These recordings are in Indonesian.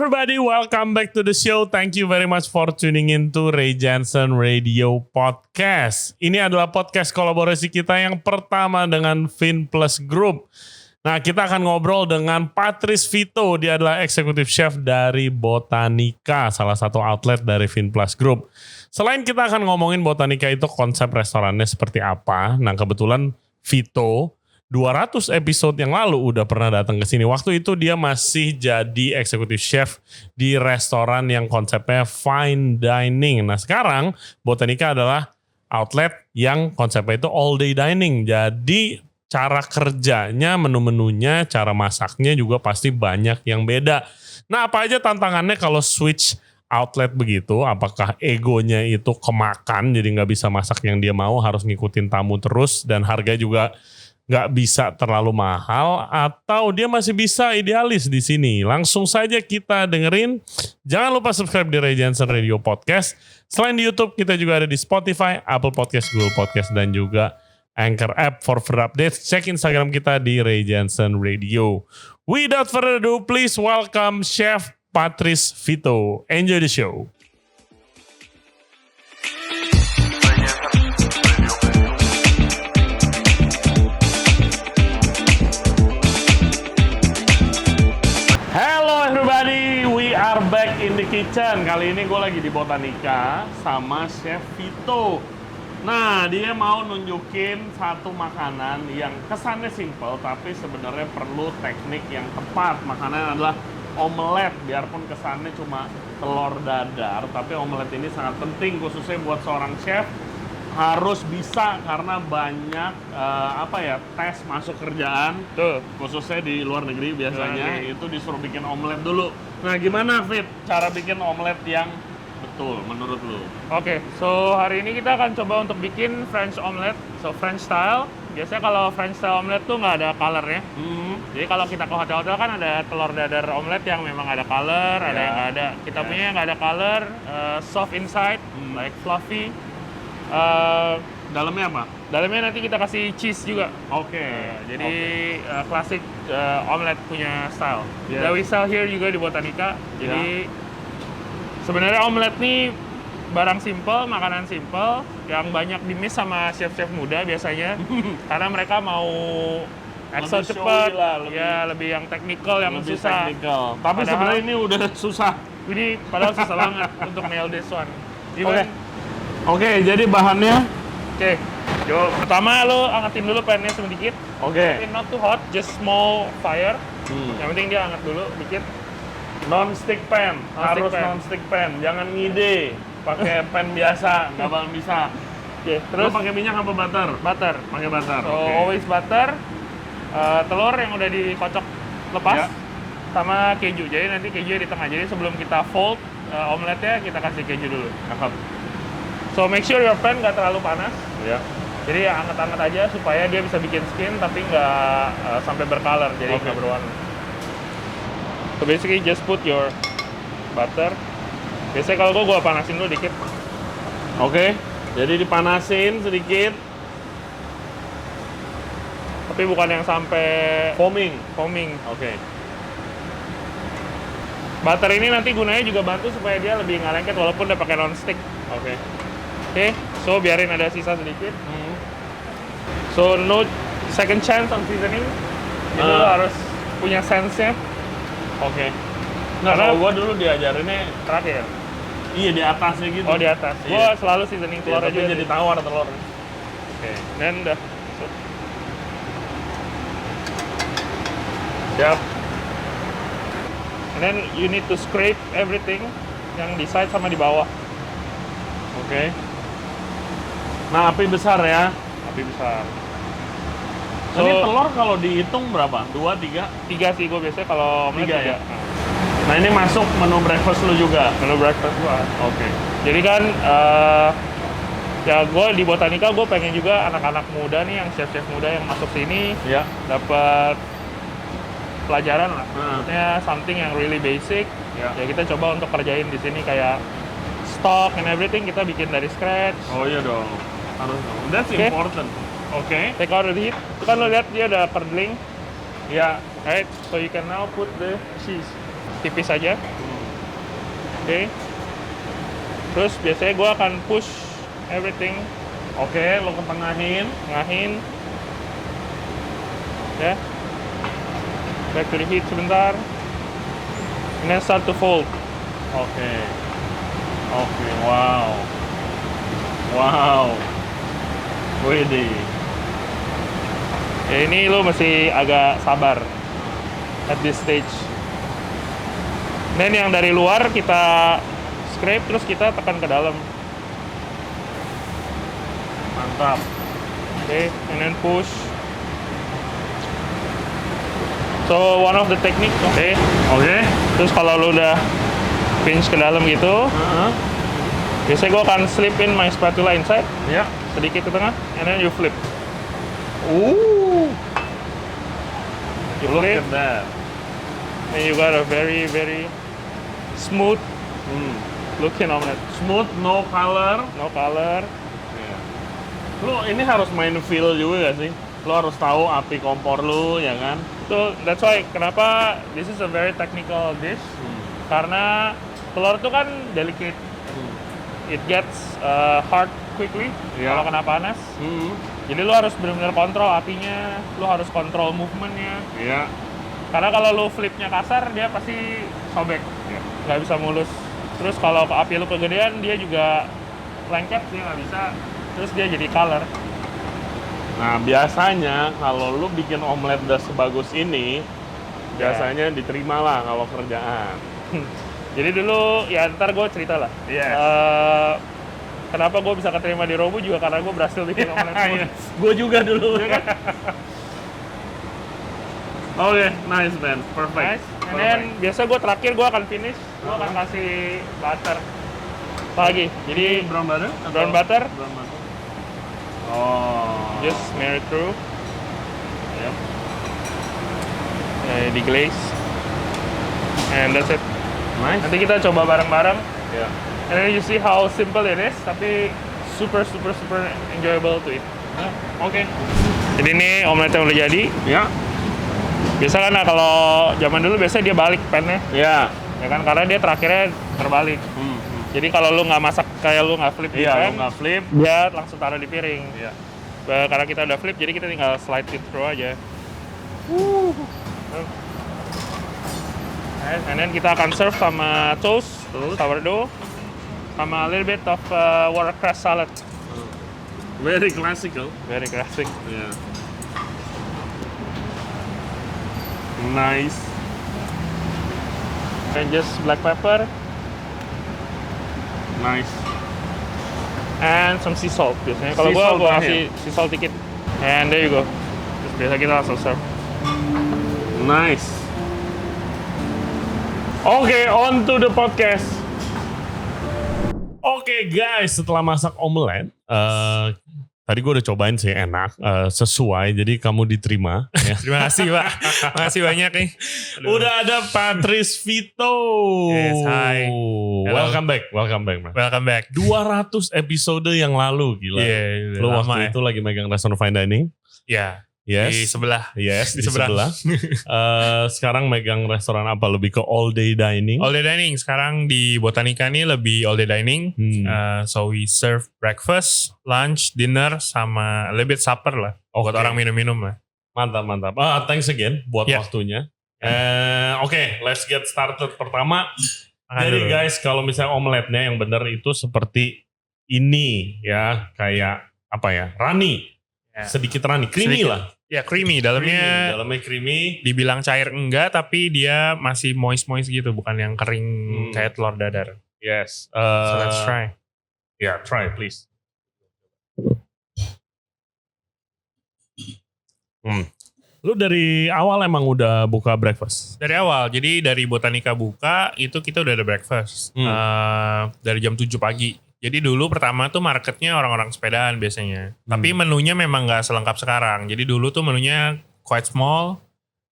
everybody, welcome back to the show. Thank you very much for tuning in to Ray Jensen Radio Podcast. Ini adalah podcast kolaborasi kita yang pertama dengan Finplus Group. Nah, kita akan ngobrol dengan Patrice Vito. Dia adalah eksekutif chef dari Botanica, salah satu outlet dari Finplus Group. Selain kita akan ngomongin Botanica itu konsep restorannya seperti apa. Nah, kebetulan Vito 200 episode yang lalu udah pernah datang ke sini. Waktu itu dia masih jadi eksekutif chef di restoran yang konsepnya fine dining. Nah, sekarang Botanica adalah outlet yang konsepnya itu all day dining. Jadi cara kerjanya, menu-menunya, cara masaknya juga pasti banyak yang beda. Nah, apa aja tantangannya kalau switch outlet begitu? Apakah egonya itu kemakan, jadi nggak bisa masak yang dia mau, harus ngikutin tamu terus, dan harga juga nggak bisa terlalu mahal, atau dia masih bisa idealis di sini? Langsung saja kita dengerin. Jangan lupa subscribe di Ray Jensen Radio Podcast. Selain di YouTube, kita juga ada di Spotify, Apple Podcast, Google Podcast, dan juga Anchor app for further updates. Cek Instagram kita di Ray Jensen Radio. Without further ado, please welcome Chef Patrice Vito. Enjoy the show. Hello everybody, we are back in the kitchen. Kali ini gue lagi di Botanica sama Chef Vito. Nah, dia mau nunjukin satu makanan yang kesannya simple, tapi sebenarnya perlu teknik yang tepat. Makanannya adalah omelet, biarpun kesannya cuma telur dadar, tapi omelet ini sangat penting, khususnya buat seorang chef. Harus bisa, karena banyak tes masuk kerjaan. Tuh, khususnya di luar negeri biasanya itu disuruh bikin omelet dulu. Nah, gimana Fit cara bikin omelet yang betul menurut lu? Oke, so hari ini kita akan coba untuk bikin French omelet, so French style. Biasanya kalau French style omelet tuh nggak ada colornya. Jadi kalau kita ke hotel-hotel kan ada telur dadar omelet yang memang ada color, ada yang nggak ada. Kita punya yang nggak ada color, soft inside, like fluffy. Dalamnya apa? Dalamnya nanti kita kasih cheese juga. Jadi klasik omelet punya style. That we sell here juga di Botanica. Jadi sebenarnya omelet nih barang simple, makanan simple yang banyak di-miss sama chef-chef muda biasanya. Karena mereka mau exo cepat, lebih yang technical, yang lebih susah. Technical. Tapi sebenarnya ini udah susah. Ini padahal susah banget untuk nail this one. Oke, jadi bahannya. Yo, pertama lo angetin dulu pannya sedikit. Tapi not too hot, just small fire. Yang penting dia anget dulu dikit. Non-stick pan, harus non-stick pan. Jangan ngide, pakai pan biasa, nggak bakal bisa. Terus pakai minyak apa butter? Butter. Pakai butter. So always butter. Telur yang udah dikocok lepas, sama keju. Jadi nanti keju di tengah. Jadi sebelum kita fold omeletnya kita kasih keju dulu. So make sure your pan nggak terlalu panas. Jadi ya anget-anget aja supaya dia bisa bikin skin tapi nggak sampai bercolor, jadi nggak berwarna. So basically just put your butter. Biasanya kalau gua panasin dulu dikit. Jadi dipanasin sedikit. Tapi bukan yang sampai foaming. Butter ini nanti gunanya juga bantu supaya dia lebih nggak lengket walaupun udah pakai non-stick. So biarin ada sisa sedikit. So no second chance on seasoning. Itu lo harus punya sense-nya. Nah, kalau gue dulu diajarinnya terakhir. Iya, di atasnya gitu. Oh, di atas. Gue selalu seasoning telur aja. Jadi tawar telur. Dan udah. And then you need to scrape everything yang di side sama di bawah. Nah, api besar ya. Api besar. So, ini telur kalau dihitung berapa? 2, 3? 3 sih gue biasanya kalau omelet 3 ya? Nah, ini masuk menu breakfast lu juga? Menu breakfast gua. Jadi kan ya gue di Botanica gue pengen juga anak-anak muda nih, yang chef-chef muda yang masuk sini dapat pelajaran lah. Maksudnya something yang really basic. Ya kita coba untuk kerjain di sini kayak stock and everything kita bikin dari scratch. Oh iya dong. Harus dong. That's important. Take out the heat. Itu kan lo lihat dia udah curdling. Right. So you can now put the cheese. Tipis aja. Oke. Terus biasanya gue akan push everything. Oke, lo ketengahin. Tengahin. Ya. Back to the heat sebentar. And then start to fold. Oke, wow. Widih. Ya ini lo masih agak sabar at this stage. Dan yang dari luar kita scrape terus kita tekan ke dalam. Mantap. Oke, and then push. So one of the technique, oke. Terus kalau lo udah pinch ke dalam gitu, biasanya gue akan slip in my spatula inside, Ya. sedikit ke tengah, and then you flip. You Look flip, at that. and you got a very very smooth looking omelet. Smooth, no color. No color. Lo ini harus main feel juga gak sih? Lo harus tahu api kompor lo, ya kan? So that's why kenapa this is a very technical dish. Karena telur itu kan delicate. It gets hard quickly Yeah. kalau kena panas. Jadi lo harus benar-benar kontrol apinya, lo harus kontrol movementnya. Iya. Karena kalau lo flipnya kasar, dia pasti sobek, nggak bisa mulus. Terus kalau api lo kegedean, dia juga lengket, dia nggak bisa. Terus dia jadi color. Nah, biasanya kalau lu bikin omelet udah sebagus ini, biasanya diterima lah kalau kerjaan. Jadi dulu, ya ntar gue cerita lah. Yes. Kenapa gue bisa keterima di Robu juga karena gue berhasil bikin omelet semua. Gue juga dulu. Oke, nice man, perfect. Nice. And then biasa gue terakhir gue akan finish, gue akan kasih butter. Apa lagi? Jadi brown butter? brown butter, Brown butter. Oh. just smear it through, Yep. di glaze, and that's it. Nice. Nanti kita coba bareng-bareng. Yeah. And then you see how simple it is, tapi super enjoyable to eat. Oke. Jadi ini omelet yang udah jadi. Ya. Biasa kan kalau zaman dulu biasanya dia balik pan-nya, Ya. ya kan, karena dia terakhirnya terbalik. Jadi kalau lu nggak masak kayak lu nggak flip di Iya, pan, lu nggak flip. dia langsung taruh di piring. Iya. Karena kita udah flip, jadi kita tinggal slide it through aja. And then kita akan serve sama toast, sourdough, sama a little bit of watercress salad. Very classical. Very classic. Yeah. Nice. And just black pepper Nice. and some sea salt biasanya. Kalau Sea salt gua terakhir. kasih sea salt dikit. And there you go. Terus biasa kita langsung serve. Nice. Oke, on to the podcast. Oke guys, setelah masak omelet, tadi gue udah cobain sih enak, sesuai, jadi kamu diterima. Ya. Terima kasih Pak. Makasih banyak nih. Udah ada Patrice Vito. Yes, hi. Hello. Welcome back. Man. Welcome back. 200 episode yang lalu, gila. Iya, Lu lama waktu itu lagi megang restoran fine dining. Ya. Yes. Di sebelah. Yes, Di di sebelah. Sekarang megang restoran apa? Lebih ke all day dining. All day dining. Sekarang di Botanica nih lebih all day dining. So we serve breakfast, lunch, dinner, sama a little bit supper lah. Buat orang minum-minum lah. Mantap. Thanks again buat Yeah. waktunya. Oke, let's get started. Pertama, Makan jadi dulu. guys, kalau misalnya omeletnya yang bener itu seperti ini ya, kayak apa ya? Runny. Ya. Sedikit runny, creamy Sedikit. lah. Ya creamy. Dalamnya Dalamnya creamy. dibilang cair enggak, tapi dia masih moist-moist gitu. Bukan yang kering kayak telur dadar. Yes. So let's try. Yeah, try please. Lu dari awal emang udah buka breakfast? Dari awal, jadi dari Botanica buka, itu kita udah ada breakfast. Dari jam 7 pagi. Jadi dulu pertama tuh marketnya orang-orang sepedaan biasanya. Tapi menunya memang nggak selengkap sekarang. Jadi dulu tuh menunya quite small,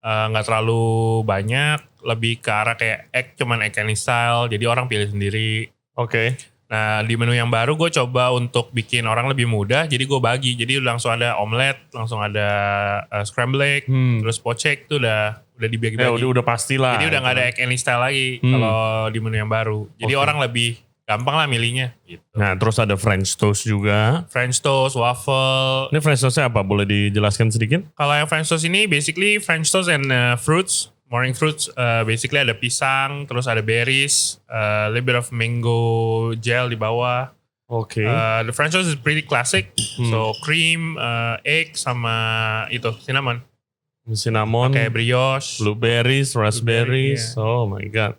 nggak terlalu banyak, lebih ke arah kayak cuman egg any style, jadi orang pilih sendiri. Oke. Nah di menu yang baru gue coba untuk bikin orang lebih mudah, jadi gue bagi. Jadi langsung ada omelet, langsung ada scrambled egg, terus poached tuh udah udah dibagi-bagi. Ya udah pastilah. Jadi udah nggak ada egg any style lagi kalau di menu yang baru. Jadi orang lebih gampang lah milihnya. Gitu. Nah terus ada French toast juga. French toast, waffle. Ini French toastnya apa? Boleh dijelaskan sedikit? Kalau yang French toast ini basically French toast and fruits. Morning fruits, basically ada pisang, terus ada berries, a little bit of mango gel di bawah. Oke. The French toast is pretty classic. So cream, egg sama itu cinnamon. Cinnamon, Kayak brioche. blueberries, raspberries. yeah. Oh my god.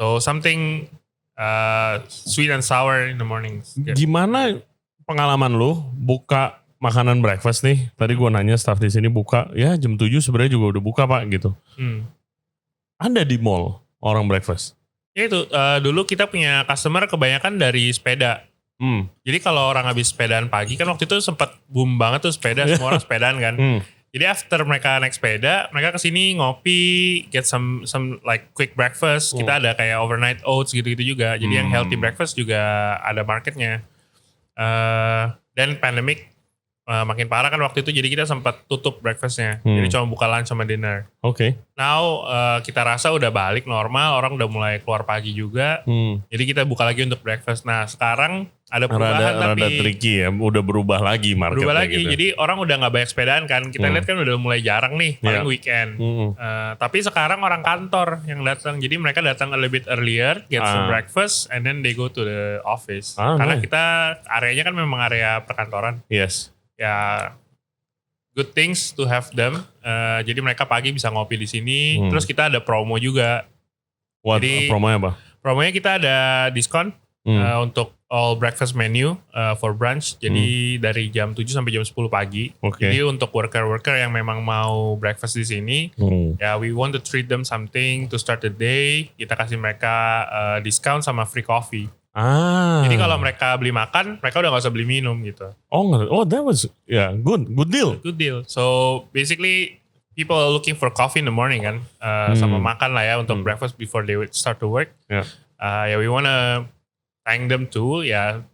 So something sweet and sour in the mornings. Good. Gimana pengalaman lu buka makanan breakfast nih? Tadi gua nanya staff di sini buka, ya jam 7 sebenarnya juga udah buka Pak gitu. Ada di mall orang breakfast. Ya itu dulu kita punya customer kebanyakan dari sepeda. Jadi kalau orang habis sepedaan pagi kan waktu itu sempat boom banget tuh sepeda, semua orang sepedaan kan. Jadi after mereka naik sepeda, mereka kesini ngopi, get some like quick breakfast. Kita ada kayak overnight oats gitu-gitu juga. Jadi yang healthy breakfast juga ada marketnya. Dan pandemic makin parah kan waktu itu, jadi kita sempat tutup breakfastnya. Jadi cuma buka lunch sama dinner. Oke. Now kita rasa udah balik normal, orang udah mulai keluar pagi juga. Jadi kita buka lagi untuk breakfast. Nah sekarang ada perubahan Rada tapi tricky ya, udah berubah lagi marketnya. berubah lagi. Gitu. Jadi orang udah nggak banyak sepedaan kan. Kita lihat kan udah mulai jarang nih, paling weekend. Tapi sekarang orang kantor yang datang. Jadi mereka datang a little bit earlier, get some breakfast, and then they go to the office. Karena nice. kita areanya kan memang area perkantoran. Yes. Ya good things to have them. Jadi mereka pagi bisa ngopi di sini. Terus kita ada promo juga. Jadi promonya apa? Promonya kita ada diskon untuk all breakfast menu for brunch. Jadi dari jam 7 sampai jam 10 pagi. Jadi untuk worker-worker yang memang mau breakfast di sini, ya we want to treat them something to start the day. Kita kasih mereka discount sama free coffee. Jadi kalau mereka beli makan, mereka udah gak usah beli minum gitu. Oh, that was good deal. Good deal. So basically people are looking for coffee in the morning kan, sama makan lah ya untuk breakfast before they start to work. We wanna thank them too.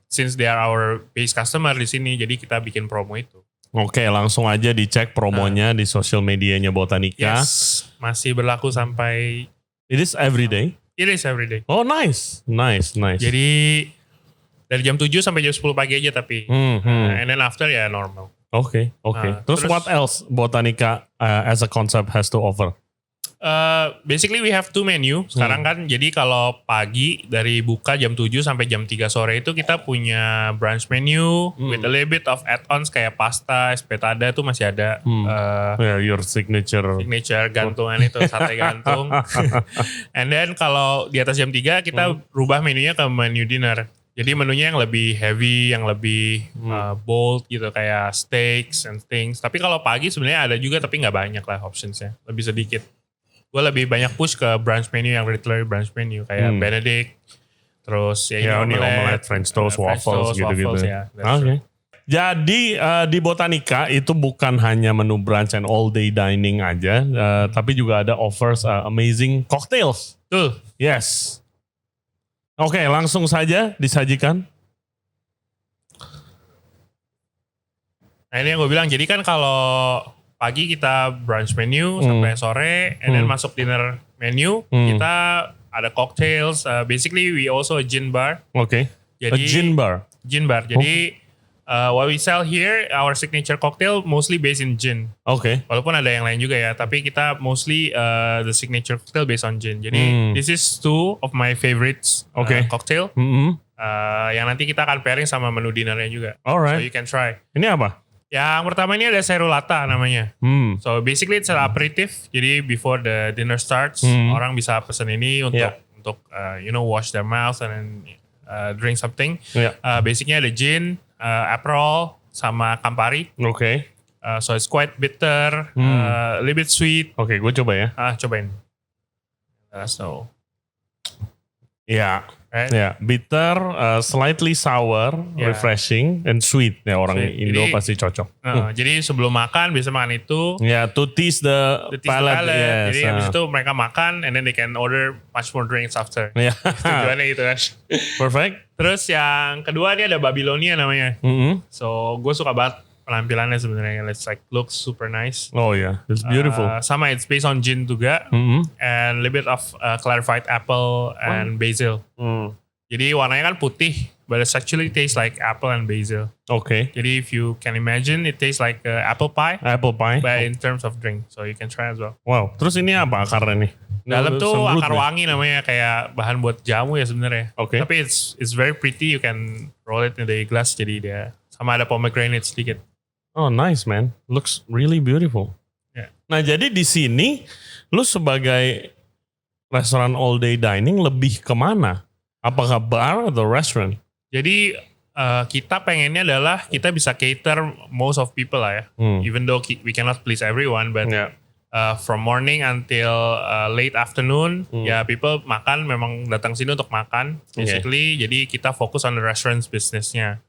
Since they are our base customer di sini, jadi kita bikin promo itu. Oke, langsung aja dicek promonya di sosial medianya Botanica. Yes, masih berlaku sampai. It is every day. It is every day. Oh nice. Jadi dari jam 7 sampai jam 10 pagi aja tapi. And then after ya normal. Oke. Terus what else Botanica as a concept has to offer? Basically we have two menu sekarang kan. Jadi kalau pagi dari buka jam 7 sampai jam 3 sore itu kita punya brunch menu with a little bit of add-ons kayak pasta, espetada itu masih ada. Your signature gantungan itu, sate gantung. And then kalau di atas jam 3 kita rubah menunya ke menu dinner. Jadi menunya yang lebih heavy, yang lebih bold gitu kayak steaks and things. Tapi kalau pagi sebenarnya ada juga tapi nggak banyak lah optionsnya, lebih sedikit. Gue lebih banyak push ke brunch menu yang literally brunch menu kayak Benedict, terus ya ini omelette, French toast, waffles gitu-gitu. Ya, Oke. Jadi di Botanica itu bukan hanya menu brunch and all day dining aja, tapi juga ada offers amazing cocktails. Tuh. Yes. Oke, langsung saja disajikan. Nah ini yang gue bilang, jadi kan kalau pagi kita brunch menu sampai sore, and then masuk dinner menu, kita ada cocktails. Basically we also a gin bar. Oke. Jadi A gin bar. Gin bar. Jadi what we sell here, our signature cocktail mostly based in gin. Oke. Walaupun ada yang lain juga ya, tapi kita mostly the signature cocktail based on gin. Jadi this is two of my favorites cocktail. Yang nanti kita akan pairing sama menu dinnernya juga. Alright. So you can try. Ini apa? Yang pertama ini ada Cerulata namanya. So basically it's an aperitif. Jadi before the dinner starts, orang bisa pesen ini untuk wash their mouth and then drink something. Basicnya ada gin, Aperol, sama Campari. Oke. So it's quite bitter, a little bit sweet. Oke, gue coba ya. Cobain. So. Ya. Right? Ya, bitter, slightly sour, refreshing, and sweet. Ya orang Sweet. Indo Jadi, pasti cocok. Jadi sebelum makan bisa makan itu. Ya, to tease the palate. Yes, Jadi habis itu mereka makan, and then they can order much more drinks after. Ya. Tujuannya gitu kan. Perfect. Terus yang kedua ini ada Babylonia namanya. So gue suka banget penampilannya sebenarnya. It's like looks super nice. Oh yeah, it's beautiful. Sama it's based on gin juga, and a little bit of clarified apple and basil. Jadi warnanya kan putih, but it actually tastes like apple and basil. Okay. Jadi if you can imagine, it tastes like apple pie. Apple pie. But in terms of drink, so you can try as well. Wow. Terus ini apa akarnya nih? Dalam tuh Sembrut akar nih? wangi namanya, kayak bahan buat jamu ya sebenarnya. Oke. Tapi it's very pretty. You can roll it in the glass, jadi dia sama ada pomegranate sedikit. Oh nice man, looks really beautiful. Yeah. Nah jadi di sini, lu sebagai restoran all day dining lebih kemana? Apakah bar atau restaurant? Jadi kita pengennya adalah kita bisa cater most of people lah ya. Even though we cannot please everyone, but Yeah. From morning until late afternoon, ya people makan memang datang sini untuk makan. Basically, jadi kita fokus on the restaurants businessnya.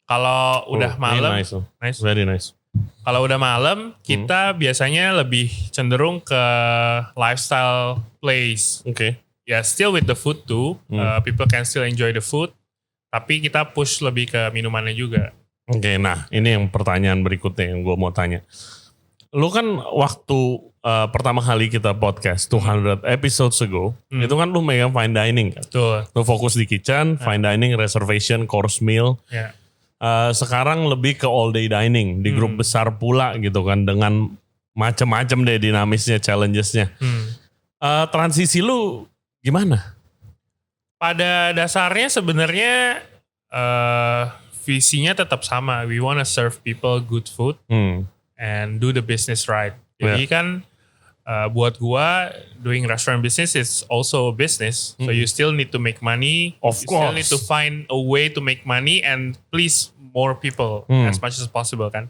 Kalau udah malam, nice. Very nice. Kalau udah malam, kita biasanya lebih cenderung ke lifestyle place. Okay. Ya, still with the food too. People can still enjoy the food. Tapi kita push lebih ke minumannya juga. Oke, nah ini yang pertanyaan berikutnya yang gue mau tanya. Lu kan waktu pertama kali kita podcast 200 episodes ago, itu kan lu megang fine dining kan? Betul. Lu fokus di kitchen, fine dining, reservation, course meal. Ya. Sekarang lebih ke all day dining di grup besar pula gitu kan, dengan macam-macam deh dinamisnya, challengesnya. Transisi lu gimana? Pada dasarnya sebenarnya visinya tetap sama. We wanna serve people good food and do the business right. Jadi kan buat gua doing restaurant business is also a business. So you still need to make money. Of you course. still need to find a way to make money and please more people as much as possible kan.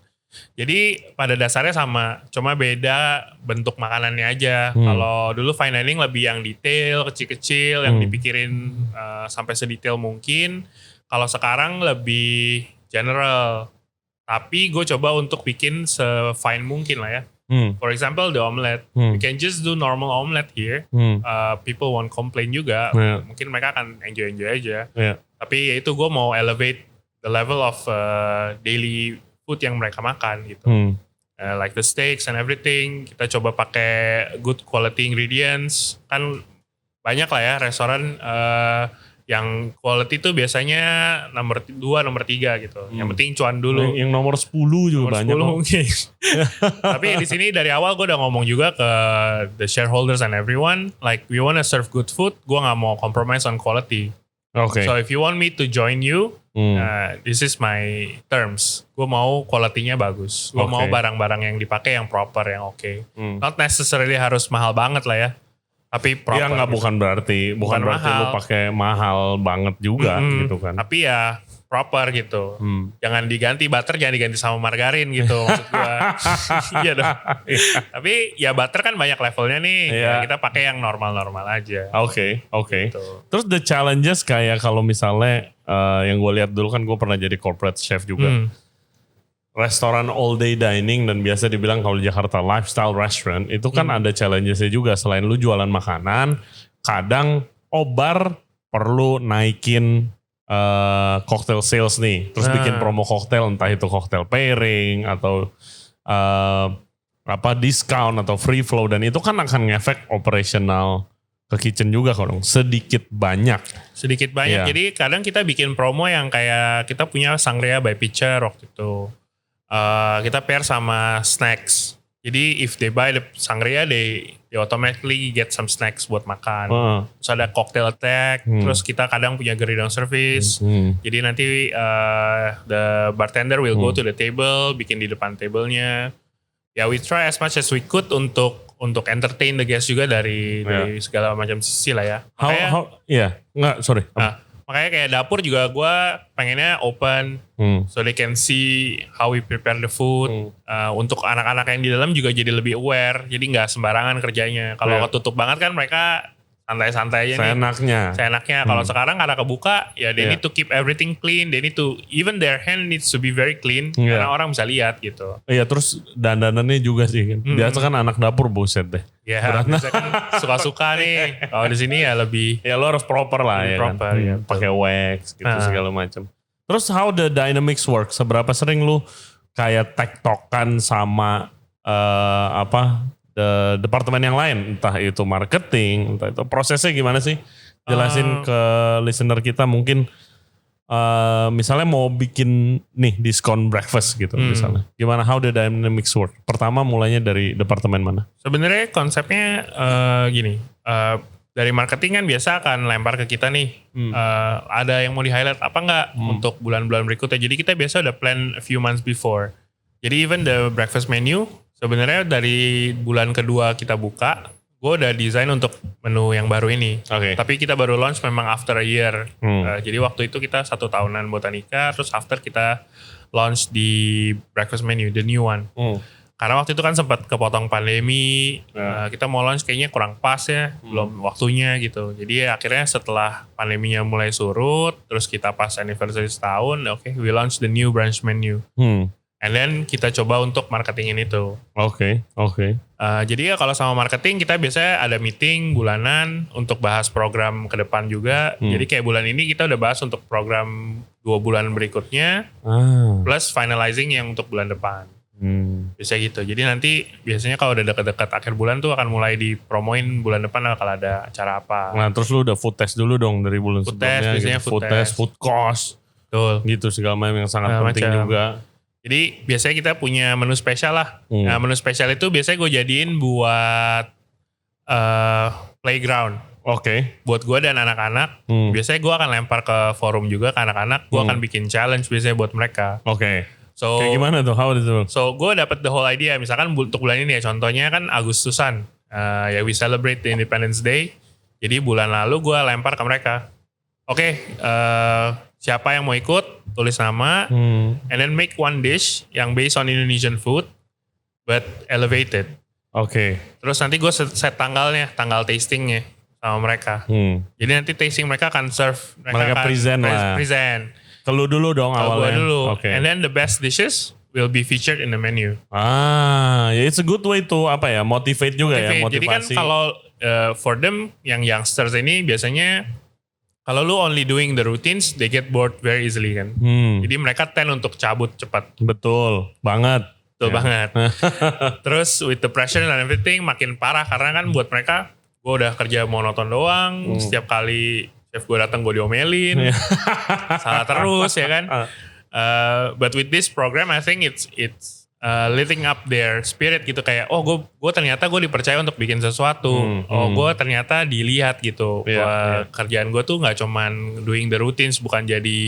Jadi pada dasarnya sama, cuma beda bentuk makanannya aja. Kalau dulu fine dining lebih yang detail, kecil-kecil, yang dipikirin sampai sedetail mungkin. Kalau sekarang lebih general. Tapi gue coba untuk bikin se-fine mungkin lah ya. For example, the omelette. We can just do normal omelette here. People won't complain juga. Mungkin mereka akan enjoy-enjoy aja. Tapi ya itu gue mau elevate the level of daily food yang mereka makan gitu. Like the steaks and everything, kita coba pakai good quality ingredients. Kan banyak lah ya restoran yang quality itu biasanya nomor 2, nomor 3 gitu. Yang penting cuan dulu. Yang nomor 10 juga Nomor banyak. 10 mungkin. Tapi di sini dari awal gue udah ngomong juga ke the shareholders and everyone, like we wanna serve good food, gue gak mau compromise on quality. Okay. So if you want me to join you, this is my terms. Gue mau quality-nya bagus. Gue mau barang-barang yang dipakai yang proper, yang oke. Not necessarily harus mahal banget lah ya. Tapi proper. Ya nggak, bukan berarti mahal. lu pakai mahal banget juga gitu kan. Tapi ya proper gitu. Jangan diganti butter, jangan diganti sama margarin gitu maksud gue. Iya dong. Tapi ya butter kan banyak levelnya nih. Ya, kita pakai yang normal-normal aja. Oke. Gitu. Terus the challenges kayak kalau misalnya yang gue lihat dulu kan gue pernah jadi corporate chef juga. Restoran all day dining dan biasa dibilang kalau di Jakarta lifestyle restaurant itu kan ada challengesnya juga. Selain lu jualan makanan, kadang bar perlu naikin cocktail sales nih, terus bikin promo cocktail, entah itu cocktail pairing atau discount atau free flow, dan itu kan akan ngefek operational ke kitchen juga kalau sedikit banyak. Yeah. Jadi kadang kita bikin promo yang kayak kita punya sangria by pitcher waktu itu. Kita pair sama snacks. Jadi if they buy the sangria, they automatically get some snacks buat makan. Terus ada cocktail attack. Terus kita kadang punya geridang service. Jadi nanti the bartender will go to the table, bikin di depan tablenya. Ya we try as much as we could untuk entertain the guest juga dari segala macam sisi lah ya. Makanya kayak dapur juga gue pengennya open, so they can see how we prepare the food. Untuk anak-anak yang di dalam juga jadi lebih aware, jadi nggak sembarangan kerjanya. Kalau ketutup banget kan mereka santai-santai aja Seenaknya. Kalau sekarang karena kebuka, ya they need to keep everything clean. They need to, even their hand needs to be very clean, karena orang bisa lihat gitu. Iya, terus dandanannya juga sih kan. Biasa kan anak dapur buset deh. Ya, biasa kan suka-suka nih. Kalau di sini ya lebih. Ya lo harus proper lah ya proper, kan. Pakai wax gitu segala macam. Terus how the dynamics work? Seberapa sering lu kayak tektokan sama departemen yang lain, entah itu marketing, entah itu prosesnya gimana sih? Jelasin ke listener kita mungkin misalnya mau bikin nih diskon breakfast gitu misalnya. Gimana, how the dynamics work? Pertama mulainya dari departemen mana? Sebenarnya konsepnya gini, dari marketing kan biasa akan lempar ke kita nih, ada yang mau di-highlight apa enggak untuk bulan-bulan berikutnya. Jadi kita biasa udah plan a few months before. Jadi even the breakfast menu, sebenarnya dari bulan kedua kita buka, gue udah desain untuk menu yang baru ini. Tapi kita baru launch memang after a year. Jadi waktu itu kita 1 tahunan Botanica, terus after kita launch di breakfast menu, the new one. Karena waktu itu kan sempat kepotong pandemi, kita mau launch kayaknya kurang pas ya, belum waktunya gitu. Jadi akhirnya setelah pandeminya mulai surut, terus kita pas anniversary setahun, we launch the new brunch menu. And then kita coba untuk marketingin itu. Jadi ya kalau sama marketing kita biasanya ada meeting bulanan untuk bahas program ke depan juga. Jadi kayak bulan ini kita udah bahas untuk program 2 bulan berikutnya, plus finalizing yang untuk bulan depan. Biasanya gitu. Jadi nanti biasanya kalau udah dekat-dekat akhir bulan tuh akan mulai dipromoin bulan depan kalau ada acara apa. Nah terus lu udah food test dulu dong dari bulan sebelumnya. Biasanya gitu. Food test, food cost. Betul. Gitu segala macam yang sangat penting juga. Jadi biasanya kita punya menu spesial lah. Nah menu spesial itu biasanya gue jadiin buat playground. Buat gue dan anak-anak. Biasanya gue akan lempar ke forum juga ke anak-anak. Gue akan bikin challenge biasanya buat mereka. So, kayak gimana tuh? How does it work? So gue dapet the whole idea. Misalkan untuk bulan ini ya, contohnya kan Agustusan. Ya we celebrate the Independence Day. Jadi bulan lalu gue lempar ke mereka. Siapa yang mau ikut, tulis nama. And then make one dish yang based on Indonesian food, but elevated. Terus nanti gue set tanggalnya, tanggal tastingnya sama mereka. Jadi nanti tasting mereka akan serve. Mereka present. Kalau dulu dong awalnya. Dulu. And then the best dishes will be featured in the menu. It's a good way to motivate juga ya, motivasi. Jadi kan kalau for them yang youngsters ini biasanya kalau lu only doing the routines, they get bored very easily kan. Jadi mereka tend untuk cabut cepat. Betul banget. Terus with the pressure and everything makin parah karena kan buat mereka gue udah kerja monoton doang. Setiap kali chef gue datang gue diomelin, salah terus ya kan. But with this program, I think it's lifting up their spirit gitu, kayak gue ternyata gue dipercaya untuk bikin sesuatu. Gue ternyata dilihat gitu. Kerjaan gue tuh nggak cuman doing the routines, bukan jadi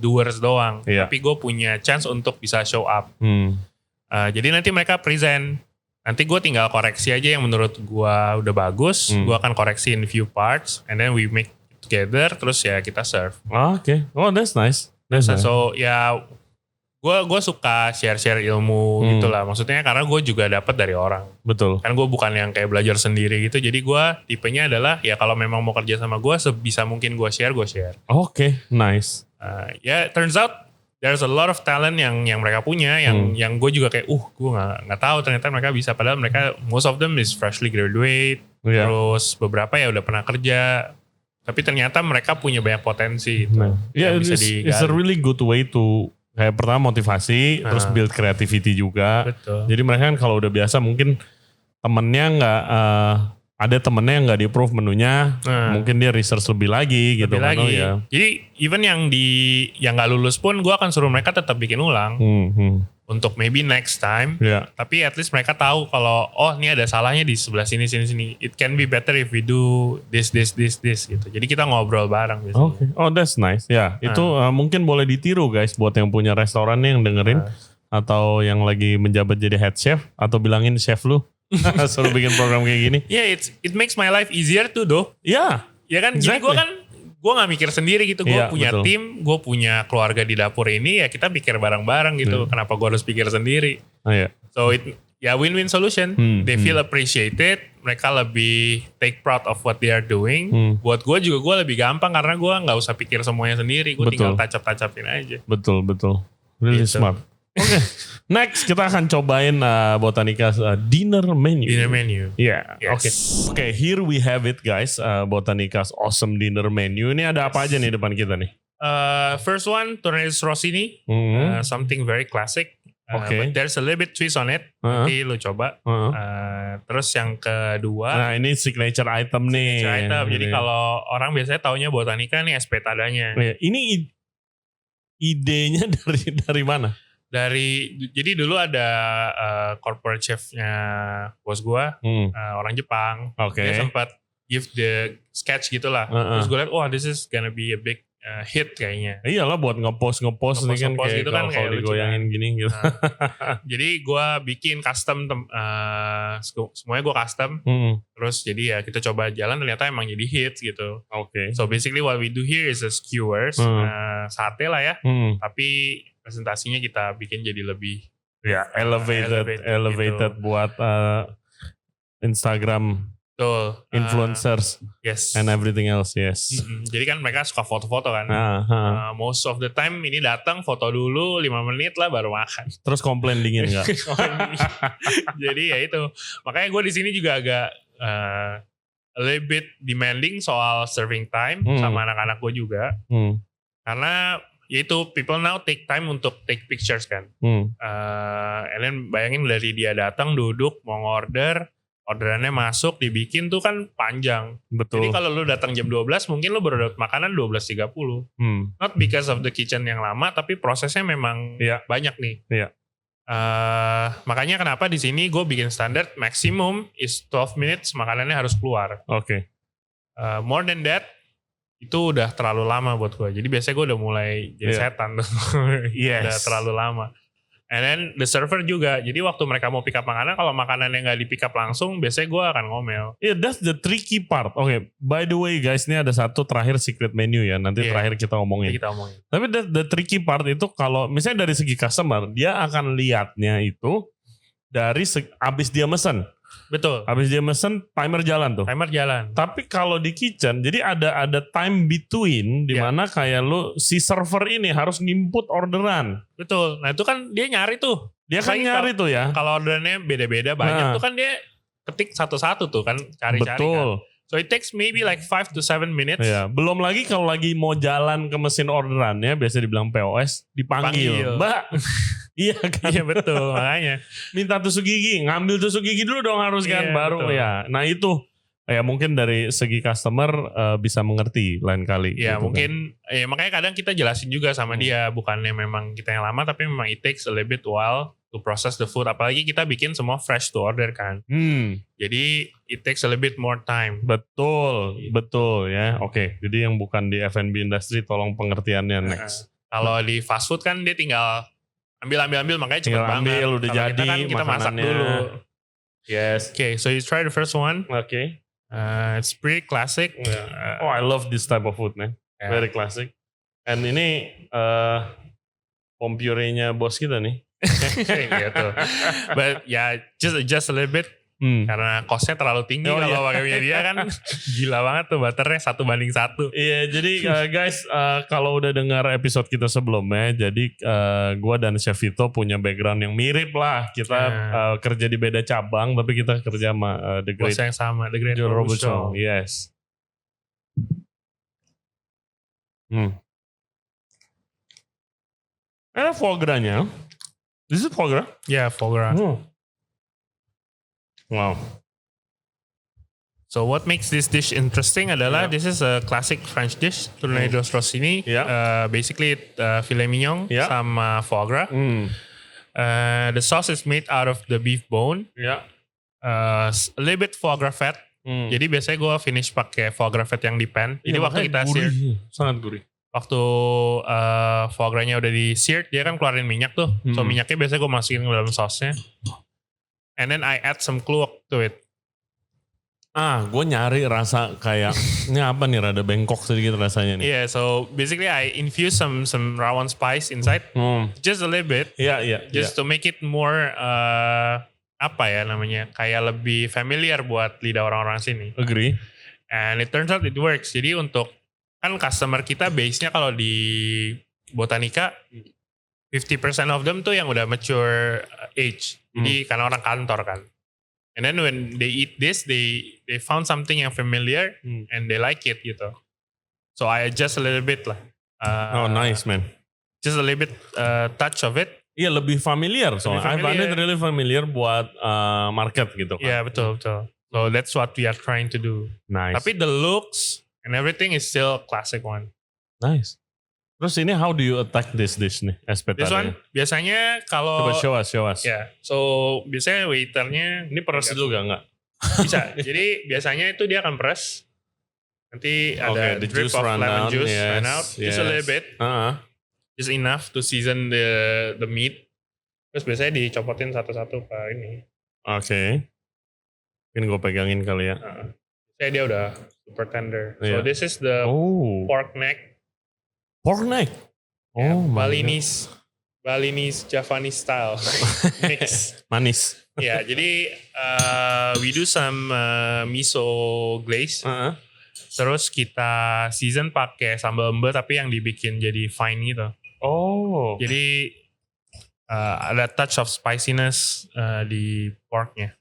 doers doang, tapi gue punya chance untuk bisa show up. Jadi nanti mereka present. Nanti gue tinggal koreksi aja yang menurut gue udah bagus. Gue akan koreksi in few parts, and then we make together, terus ya kita serve. That's nice. So ya gue suka share ilmu gitulah. Maksudnya karena gue juga dapat dari orang. Betul. Kan gue bukan yang kayak belajar sendiri gitu. Jadi gue tipenya adalah ya kalau memang mau kerja sama gue sebisa mungkin gue share. Nice. Turns out there's a lot of talent yang mereka punya yang gue juga kayak gue nggak tahu ternyata mereka bisa, padahal mereka most of them is freshly graduate. Terus beberapa ya udah pernah kerja. Tapi ternyata mereka punya banyak potensi. It's a really good way to kayak pertama motivasi, terus build creativity juga. Betul. Jadi mereka kan kalau udah biasa mungkin temennya nggak ada temennya yang nggak di-approve menunya, mungkin dia research lebih lagi gitu. Jadi even yang nggak lulus pun gue akan suruh mereka tetap bikin ulang. Untuk maybe next time. Tapi at least mereka tahu kalau ini ada salahnya di sebelah sini. It can be better if we do this gitu. Jadi kita ngobrol bareng biasanya. That's nice. Itu mungkin boleh ditiru guys buat yang punya restoran yang dengerin atau yang lagi menjabat jadi head chef, atau bilangin chef lu suruh bikin program kayak gini. It makes my life easier too though. Ya kan, exactly. Jadi gue gak mikir sendiri gitu. Gue punya tim, gue punya keluarga di dapur ini, ya kita pikir bareng-bareng gitu. Kenapa gue harus pikir sendiri? So win-win solution. They feel appreciated, mereka lebih take proud of what they are doing. Buat gue juga gue lebih gampang karena gue gak usah pikir semuanya sendiri. Gue tinggal tacap-tacapin aja. Betul. Really smart. Next kita akan cobain Botanica's dinner menu. Here we have it guys, Botanica's awesome dinner menu. Ini ada apa aja nih depan kita nih? First one, Tornez Rossini, something very classic. Oke. But there's a little bit twist on it. Nanti lu coba. Terus yang kedua. Nah ini signature item nih. Signature item. Jadi kalau orang biasanya taunya Botanica nih espetadanya. Ini idenya dari mana? Jadi dulu ada corporate chefnya bos gua, orang Jepang. Dia sempat give the sketch gitulah. Terus gue liat, this is gonna be a big hit kayaknya. Iyalah buat ngepost nih kan kayak gitu kan kalau digoyangin gini gitu. Jadi gue bikin custom, semuanya gue custom. Terus jadi ya kita coba jalan, ternyata emang jadi hits gitu. So basically what we do here is a skewers, sate lah ya. Tapi presentasinya kita bikin jadi lebih elevated gitu. Buat Instagram. Betul. Influencers. Yes. And everything else, yes. Jadi kan mereka suka foto-foto kan. Most of the time ini datang foto dulu 5 menit lah baru makan. Terus komplain dingin nggak? Jadi ya itu. Makanya gue di sini juga agak a little bit demanding soal serving time sama anak-anak gue juga. Karena yaitu people now take time untuk take pictures kan. And then bayangin dari dia datang duduk mau orderannya masuk dibikin tuh kan panjang. Betul. Jadi kalau lu datang jam 12 mungkin lu baru dapat makanan 12.30. Not because of the kitchen yang lama tapi prosesnya memang banyak nih. Makanya kenapa di sini gue bikin standar maximum is 12 minutes makanannya harus keluar. More than that itu udah terlalu lama buat gue. Jadi biasanya gue udah mulai jadi setan tuh. Udah terlalu lama. And then the server juga. Jadi waktu mereka mau pick up makanan, kalau makanannya nggak di pick up langsung, biasanya gue akan ngomel. That's the tricky part. By the way guys, ini ada satu terakhir secret menu ya. Nanti terakhir kita omongin. Tapi the tricky part itu kalau misalnya dari segi customer, dia akan lihatnya itu dari abis dia mesen. Betul. Habis dia mesen, timer jalan tuh. Tapi kalau di kitchen, jadi ada time between di mana kayak lu si server ini harus nginput orderan. Betul. Nah itu kan dia nyari tuh. Dia kan nyari tuh ya. Kalau orderannya beda-beda banyak tuh kan dia ketik satu-satu tuh kan cari-cari. Betul. Kan. So it takes maybe like 5 to 7 minutes. Belum lagi kalau lagi mau jalan ke mesin orderannya, biasa dibilang POS, dipanggil. Mbak. Iya kan? Iya betul, makanya. Minta tusuk gigi, ngambil tusuk gigi dulu dong harus kan, baru betul. Nah itu mungkin dari segi customer bisa mengerti lain kali. Ya gitu mungkin kan. Makanya kadang kita jelasin juga sama dia, bukannya memang kita yang lama, tapi memang it takes a little bit while to process the food. Apalagi kita bikin semua fresh to order kan. Jadi it takes a little bit more time. Betul ya. Jadi yang bukan di F&B industry tolong pengertiannya next. Kalau di fast food kan dia tinggal ambil makanya cepet banget. Ambil udah kalau jadi kita masak dulu. Yes. So you try the first one. It's pretty classic. I love this type of food man. Very classic. And ini pom puree-nya bos kita nih. Gitu. But just a little bit. Karena costnya terlalu tinggi kalau pakai punya dia kan gila banget tuh butternya 1:1. Iya jadi guys kalau udah dengar episode kita sebelumnya, jadi gue dan Chef Vito punya background yang mirip lah. Kita kerja di beda cabang tapi kita kerja sama The Great yang sama, The Great Robuchon. Yes. Foie gras-nya. This is foie gras? Yeah, foie gras. Wow. So what makes this dish interesting adalah this is a classic French dish, Tournedos Rossini. Basically filet mignon sama foie gras. The sauce is made out of the beef bone. A little bit foie gras fat. Jadi biasanya gue finish pakai foie gras fat yang di pan. Jadi waktu kita sear, sangat gurih. Waktu foie gras-nya udah di seared, dia kan keluarin minyak tuh. So minyaknya biasanya gue masukin ke dalam sausnya. And then I add some kluwak to it. Gue nyari rasa kayak ini apa nih, rada bengkok sedikit rasanya nih. Yeah, so basically I infuse some rawon spice inside, just a little bit. Just to make it more apa ya namanya, kayak lebih familiar buat lidah orang-orang sini. Agree. And it turns out it works. Jadi untuk kan customer kita base-nya kalau di Botanica 50% of them tuh yang udah mature age. Jadi karena orang kantor kan. And then when they eat this, they found something yang familiar and they like it gitu. So I adjust a little bit lah. Nice man. Just a little bit touch of it. Iya lebih familiar soalnya. I find it really familiar buat market gitu kan. Iya betul. So that's what we are trying to do. Nice. Tapi the looks and everything is still classic one. Nice. Terus ini how do you attack this dish nih? This one biasanya kalau coba show us. Ya, so biasanya waiternya ini peres dulu enggak? Bisa. Jadi biasanya itu dia akan press. Nanti ada drip of lemon juice run out, just a little bit, just enough to season the meat. Terus biasanya dicopotin satu-satu ke ini. Oke. Mungkin gue pegangin kali ya. Saya dia udah super tender. So this is the pork neck. Pork neck. Balinese Javanese style mix. Manis. Ya, jadi we do some miso glaze. Terus kita season pakai sambal embe tapi yang dibikin jadi fine gitu. Jadi ada touch of spiciness di porknya.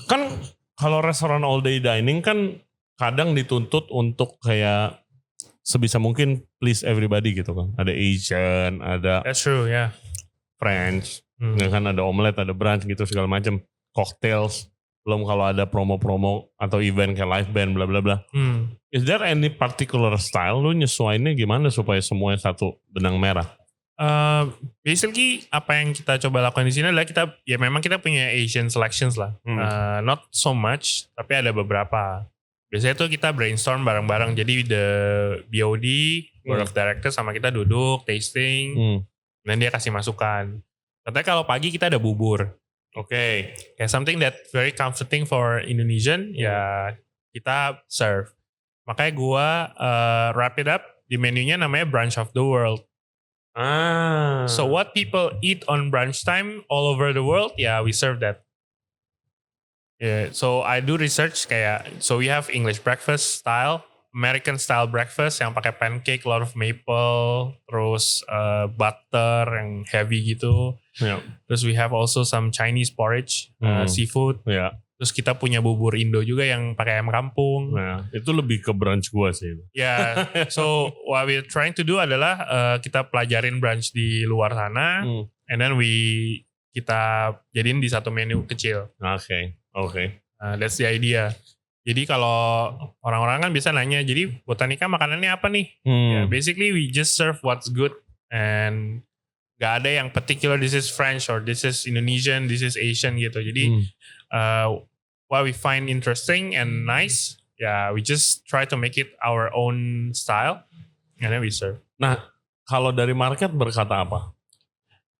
Kan kalau restoran all day dining kan kadang dituntut untuk kayak sebisa mungkin please everybody gitu kan. Ada Asian, ada That's true, ya. French, kan ada omelet, ada brunch gitu segala macam, cocktails. Belum kalau ada promo-promo atau event kayak live band bla bla bla. Is there any particular style lu nyesuainnya gimana supaya semuanya satu benang merah? Basically apa yang kita coba lakukan di sini adalah memang kita punya Asian selections lah. Not so much, tapi ada beberapa. Biasanya tuh kita brainstorm bareng-bareng. Jadi the BOD, Board of Directors sama kita duduk, tasting, dan dia kasih masukan. Contohnya kalau pagi kita ada bubur. Oke. Kayak something that very comforting for Indonesian, ya kita serve. Makanya gua wrap it up, di menunya namanya Brunch of the World. So what people eat on brunch time all over the world, we serve that. Yeah, so I do research so we have English breakfast style, American style breakfast yang pakai pancake, a lot of maple, terus butter yang heavy gitu. Terus we have also some Chinese porridge, seafood. Terus kita punya bubur Indo juga yang pakai ayam kampung. Itu lebih ke brunch gua sih. So what we're trying to do adalah kita pelajarin brunch di luar sana, and then kita jadiin di satu menu kecil. Oke. That's the idea. Jadi kalau orang-orang kan bisa nanya, jadi Botanica makanannya apa nih? Basically we just serve what's good, and gak ada yang particular, this is French or this is Indonesian, this is Asian gitu. Jadi what we find interesting and nice, we just try to make it our own style, and then we serve. Nah, kalau dari market berkata apa?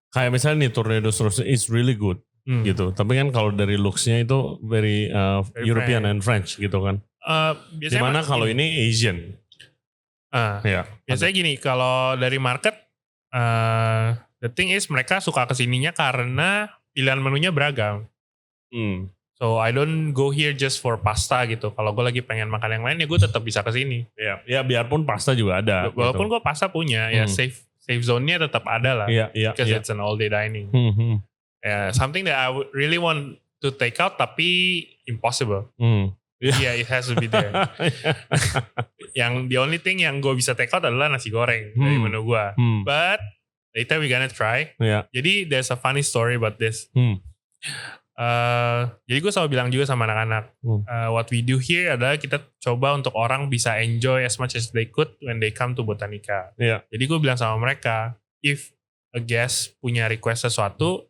Kayak misalnya nih Tornado Sauce is really good. Gitu. Tapi kan kalau dari looks-nya itu very European and French gitu kan. Dimana kalau ini Asian. Biasanya gini, kalau dari market, the thing is mereka suka kesininya karena pilihan menunya beragam. So I don't go here just for pasta gitu. Kalau gue lagi pengen makan yang lain, gue tetap bisa kesini. Ya biarpun pasta juga ada. Walaupun gue pasta punya, safe zone-nya tetap ada lah. Because it's an all day dining. Something that I would really want to take out tapi impossible. It has to be there. Yang the only thing yang gue bisa take out adalah nasi goreng dari menu gue. But later we gonna try. Jadi there's a funny story about this. Jadi gue selalu bilang juga sama anak-anak, what we do here adalah kita coba untuk orang bisa enjoy as much as they could when they come to Botanica. Jadi gue bilang sama mereka, if a guest punya request sesuatu,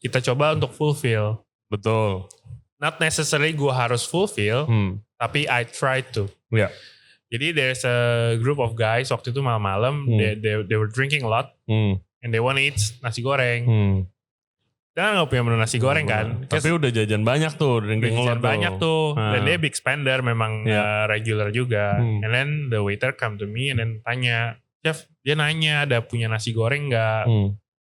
kita coba untuk fulfill. Betul. Not necessarily gue harus fulfill, tapi I try to. Jadi there's a group of guys waktu itu malam-malam, they were drinking a lot, and they want to eat nasi goreng. Dan gak punya menu nasi goreng kan. Tapi udah jajan banyak tuh, drinking a lot banyak tuh. Dan dia big spender, memang regular juga. And then the waiter come to me and then tanya, Chef, dia nanya ada punya nasi goreng gak?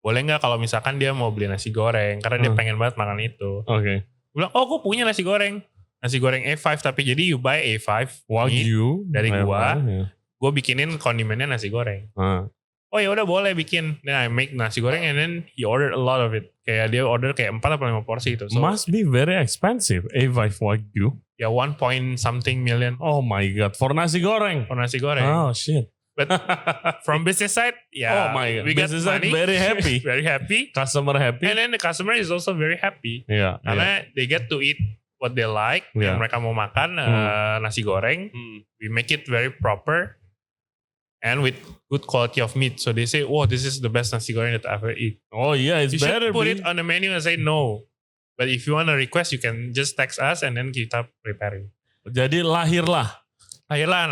Boleh gak kalau misalkan dia mau beli nasi goreng, karena dia pengen banget makan itu. Gue bilang, gue punya nasi goreng. Nasi goreng A5, tapi jadi you buy A5 Wagyu dari gua. Gue bikinin kondimennya nasi goreng. Oh ya udah boleh bikin. Then I make nasi goreng and then he ordered a lot of it. Kayak dia order kayak 4 atau 5 porsi gitu. So, must be very expensive, A5 Wagyu. Ya 1 point something million. Oh my god, for nasi goreng? For nasi goreng. Oh shit. But from business side, oh my God. we got Business side money, very happy. very happy. Customer happy. And then the customer is also very happy. Iya. Karena they get to eat what they like, yang mereka mau makan, nasi goreng. We make it very proper and with good quality of meat. So they say, oh, this is the best nasi goreng that I've ever eat. Oh yeah, it's You better. should put it on the menu and say no. But if you want a request, you can just text us and then kita preparing. Jadi lahirlah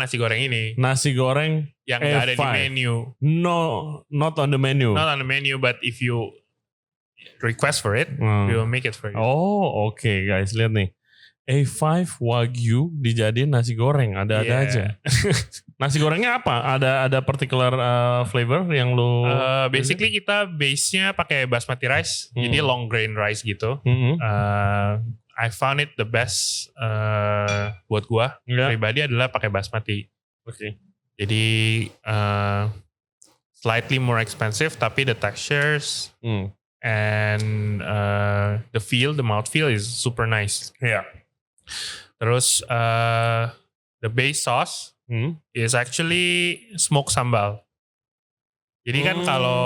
nasi goreng ini. Nasi goreng yang nggak ada di menu. No, not on the menu. Not on the menu, but if you request for it, we will make it for you. Oh, oke guys, lihat nih. A5 Wagyu dijadiin nasi goreng, ada-ada aja. Nasi gorengnya apa? Ada particular flavor yang lu? Basically kita base-nya pakai basmati rice, jadi long grain rice gitu. I found it the best buat gua pribadi adalah pakai basmati. Oke. Jadi slightly more expensive, tapi the textures and the mouth feel is super nice. Yeah. Terus the base sauce is actually smoked sambal. Jadi kan kalau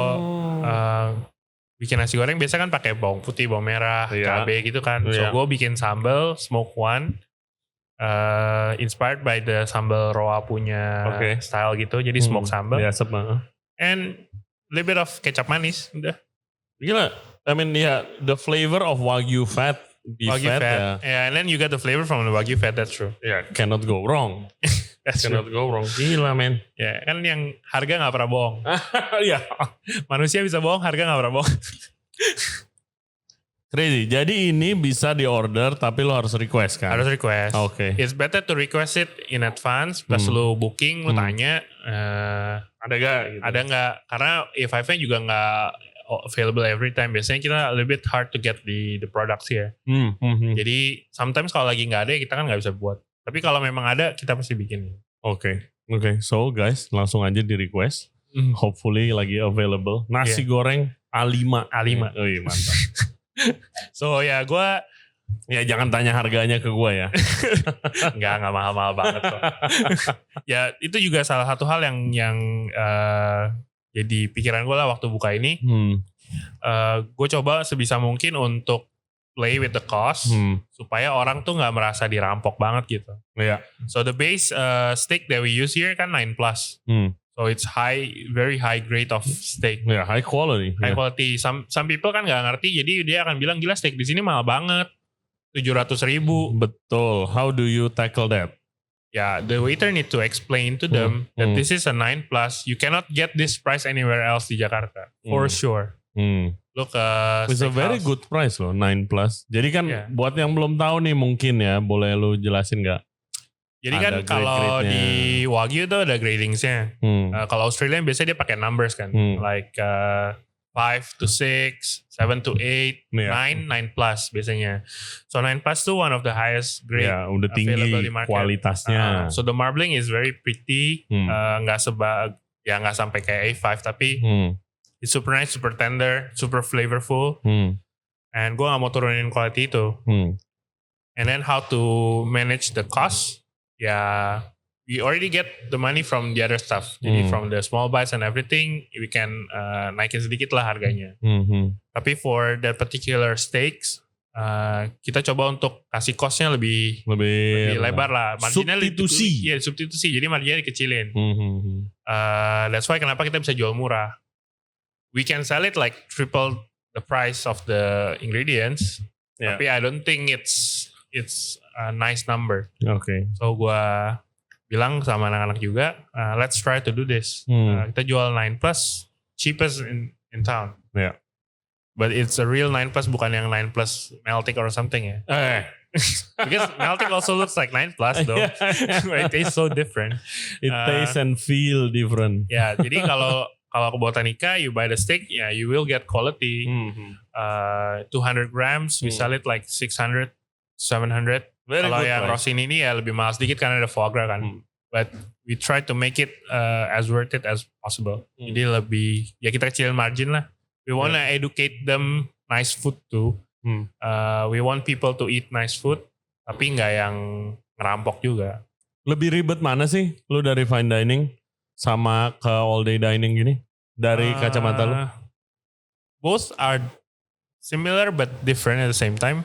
bikin nasi goreng biasa kan pakai bawang putih, bawang merah, cabai gitu kan. So gue bikin sambal smoked one, inspired by the sambal Roa punya style gitu. Jadi smoked sambal. And a little bit of kecap manis, udah. Gila. I mean, the flavor of Wagyu fat. Wagyu fat. Yeah, and then you get the flavor from the Wagyu fat, that's true. Yeah, cannot go wrong. Cannot go wrong. Gila, men. Ya, kan yang harga gak pernah bohong. Iya. Manusia bisa bohong, harga gak pernah bohong. Crazy. Jadi ini bisa di-order, tapi lo harus request kan? Harus request. Oke. It's better to request it in advance. Pas lo booking, lo tanya, ada gak? Gitu. Ada gak? Karena A5-nya juga gak available every time. Biasanya kita a little bit hard to get the products here. Jadi sometimes kalau lagi nggak ada kita kan nggak bisa buat. Tapi kalau memang ada kita pasti bikin. Oke. So guys langsung aja di request. Hopefully lagi available. Nasi goreng A5. A5. Oh iya mantap. So ya gue. Ya jangan tanya harganya ke gue ya. Nggak mahal-mahal banget kok. Ya itu juga salah satu hal yang jadi pikiran gue lah waktu buka ini. Gue coba sebisa mungkin untuk play with the cost. Supaya orang tuh gak merasa dirampok banget gitu. Yeah. So the base steak that we use here kan 9+. So it's very high grade of steak. Yeah, high quality. High quality. Some people kan gak ngerti. Jadi dia akan bilang gila steak di sini mahal banget. 700.000. Betul. How do you tackle that? Yeah, the waiter need to explain to them that this is a 9+. You cannot get this price anywhere else di Jakarta. For sure. Look, it's a very good price loh, 9+. Jadi kan buat yang belum tahu nih mungkin ya, boleh lu jelasin gak? Jadi kan kalau di Wagyu tuh ada gradingsnya. Kalau Australian biasanya dia pakai numbers kan. Like 5 to 6, 7 to 8, 9 biasanya. So 9+ tuh one of the highest grade. Ya, udah tinggi kualitasnya. So the marbling is very pretty. Nggak sampai kayak A5 tapi it's super nice, super tender, super flavorful. And gue gak mau turunin quality itu. And then how to manage the cost? Ya, we already get the money from the other stuff. Jadi from the small bites and everything, we can naikin sedikit lah harganya. Tapi for that particular steaks, kita coba untuk kasih costnya lebih lebar lah. Substitusi. Iya, substitusi. Jadi marginnya dikecilin. That's why kenapa kita bisa jual murah. We can sell it like triple the price of the ingredients. Tapi I don't think it's a nice number. Okay. So gua bilang sama anak-anak juga, let's try to do this. Kita jual 9+, cheapest in town. Yeah. But it's a real 9+, bukan yang 9+ Meltic or something ya. Because Meltic also looks like 9+ though. It tastes so different. It tastes and feel different. Ya, jadi kalau ke Botanica, you buy the steak, you will get quality. 200 grams, we sell it like 600, 700. Kalau yang Rosin ini ya lebih mahal sedikit karena ada foie gras kan. But we try to make it as worth it as possible. Jadi lebih, ya kita kecilin margin lah. We want to educate them nice food too. We want people to eat nice food, tapi nggak yang ngerampok juga. Lebih ribet mana sih lu dari fine dining? sama ke all day dining gini dari kacamata lu? Both are similar but different at the same time.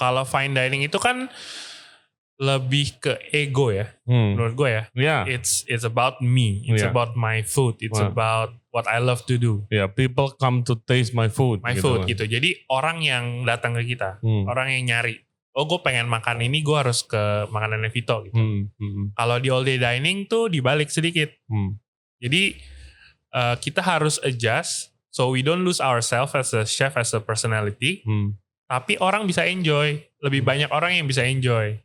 Kalau fine dining itu kan lebih ke ego ya, menurut gue ya. Yeah. It's about me, it's about my food, it's about what I love to do. Yeah, people come to taste my food. Gitu. Jadi orang yang datang ke kita, orang yang nyari, oh gue pengen makan ini, gue harus ke makanannya Vito gitu. Kalau di all day dining tuh dibalik sedikit. Jadi kita harus adjust, so we don't lose ourselves as a chef, as a personality. Tapi orang bisa enjoy, lebih banyak orang yang bisa enjoy.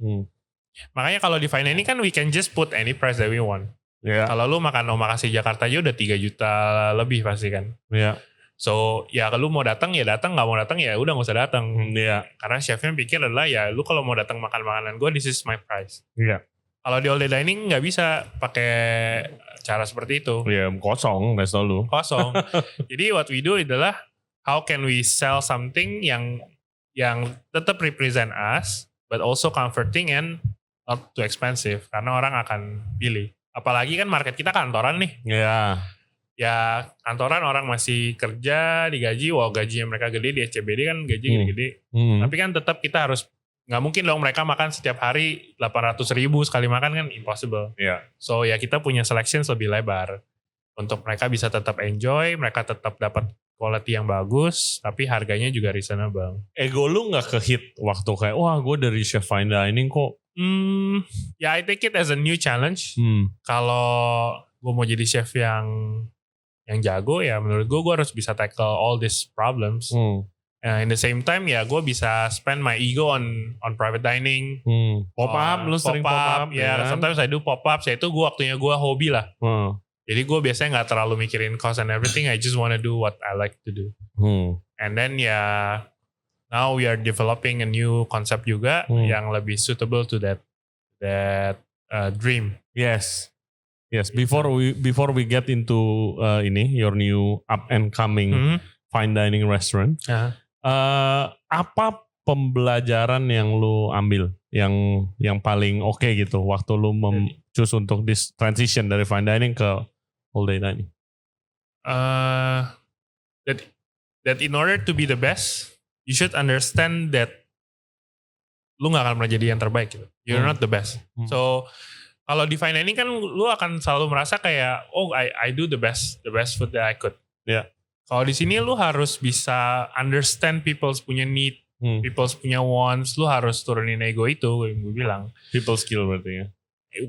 Makanya kalau di fine dining kan we can just put any price that we want. Yeah. Kalau lu makan omakase Jakarta aja udah 3 juta lebih pasti kan. Yeah. So ya kalau lu mau datang ya datang, nggak mau datang ya udah nggak usah datang. Yeah. Karena chefnya pikir adalah ya lu kalau mau datang makan makanan gue, this is my price. Yeah. Kalau di all day dining nggak bisa pakai cara seperti itu. Ya kosong resto lu. Kosong. Jadi what we do adalah how can we sell something yang tetap represent us but also comforting and not too expensive, karena orang akan pilih. Apalagi kan market kita kantoran nih. Iya. Ya kantoran orang masih kerja, digaji, gajinya mereka gede, di SCBD kan gaji gede-gede. Tapi kan tetap kita harus, nggak mungkin dong mereka makan setiap hari 800 ribu sekali makan kan impossible. Iya. So ya kita punya selection lebih lebar. Untuk mereka bisa tetap enjoy, mereka tetap dapat quality yang bagus, tapi harganya juga reasonable. Ego lu gak kehit waktu kayak, wah gue dari chef fine dining kok. Ya I take it as a new challenge. Kalau gue mau jadi chef yang jago ya menurut gue harus bisa tackle all these problems. In the same time ya gue bisa spend my ego on private dining. Pop up, lu sering pop up. Ya kan? Sometimes I do pop up. Saya itu waktunya gue hobi lah. Jadi gue biasanya nggak terlalu mikirin cost and everything. I just wanna do what I like to do. And then ya now we are developing a new concept juga yang lebih suitable to that dream. Yes. Before we get into your new up and coming fine dining restaurant, apa pembelajaran yang lu ambil yang paling oke gitu waktu lu choose untuk this transition dari fine dining ke all day dining? That in order to be the best, you should understand that lu gak akan pernah jadi yang terbaik gitu. You're not the best. So kalau di fine dining kan lu akan selalu merasa kayak I do the best food that I could. Yeah. Kalau di sini lu harus bisa understand people's punya need, people's punya wants. Lu harus turunin ego itu yang gue bilang. People skill berarti ya.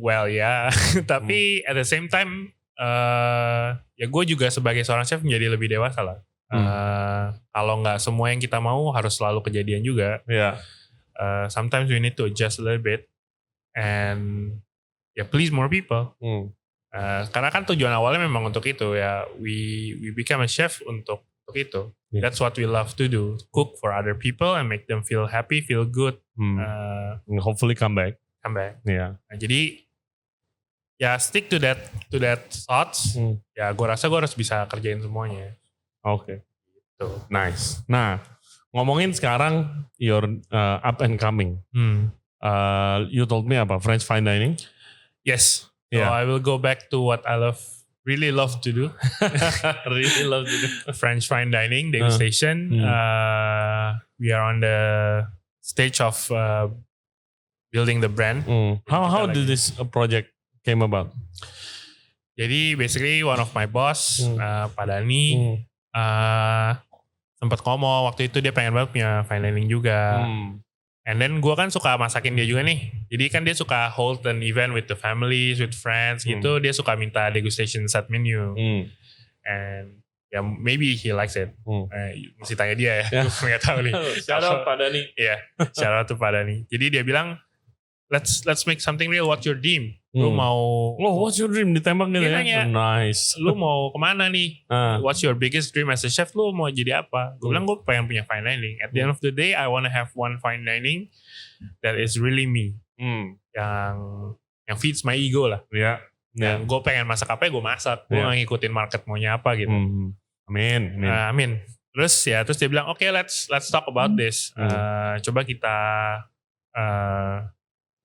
Well ya, tapi at the same time ya gue juga sebagai seorang chef menjadi lebih dewasa lah. Kalau nggak semua yang kita mau harus selalu kejadian juga. Yeah. Sometimes we need to adjust a little bit and please more people. Karena kan tujuan awalnya memang untuk itu ya. We become a chef untuk itu. Yeah. That's what we love to do. Cook for other people and make them feel happy, feel good. Hopefully come back. Yeah. Nah, jadi ya stick to that thoughts. Ya gue rasa gue harus bisa kerjain semuanya. Oke. Gitu. Nice. Nah, ngomongin sekarang your up and coming. You told me apa? French fine dining? Yes. So I will go back to what I really love to do. French fine dining, degustation. We are on the stage of building the brand. How did this project came about? Jadi basically one of my boss, Pak Dani, sempat ngomong waktu itu dia pengen banget punya fine dining juga. And then gue kan suka masakin dia juga nih. Jadi kan dia suka hold an event with the families, with friends gitu. Dia suka minta degustation set menu. And maybe he likes it. Mesti tanya dia ya. Gue gak tahu nih. Shout out Pak Dani. Iya, shout out to Pak Dani. Jadi dia bilang, let's make something real. What's your dream? Lu mau... what's your dream? Ditembak gitu ya? Nanya, nice. Lu mau kemana nih? What's your biggest dream as a chef? Lu mau jadi apa? Gue bilang gue pengen punya fine dining. At the end of the day, I want to have one fine dining that is really me. Yang feeds my ego lah. Yang gue pengen masak apa ya gue masak. Gue gak ngikutin market maunya apa gitu. Amin. Terus dia bilang, okay, let's talk about this. Coba kita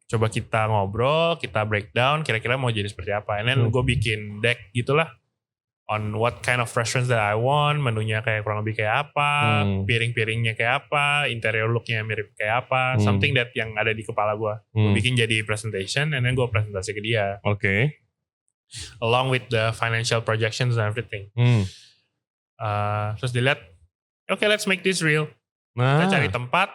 coba kita ngobrol, kita breakdown kira-kira mau jadi seperti apa. And then gue bikin deck gitulah on what kind of restaurants that I want, menunya kayak kurang lebih kayak apa, piring-piringnya kayak apa, interior looknya mirip kayak apa, something that yang ada di kepala gue. Gue bikin jadi presentation and then gue presentasi ke dia. Oke. Along with the financial projections and everything. Terus dilihat, okay, let's make this real. Kita cari tempat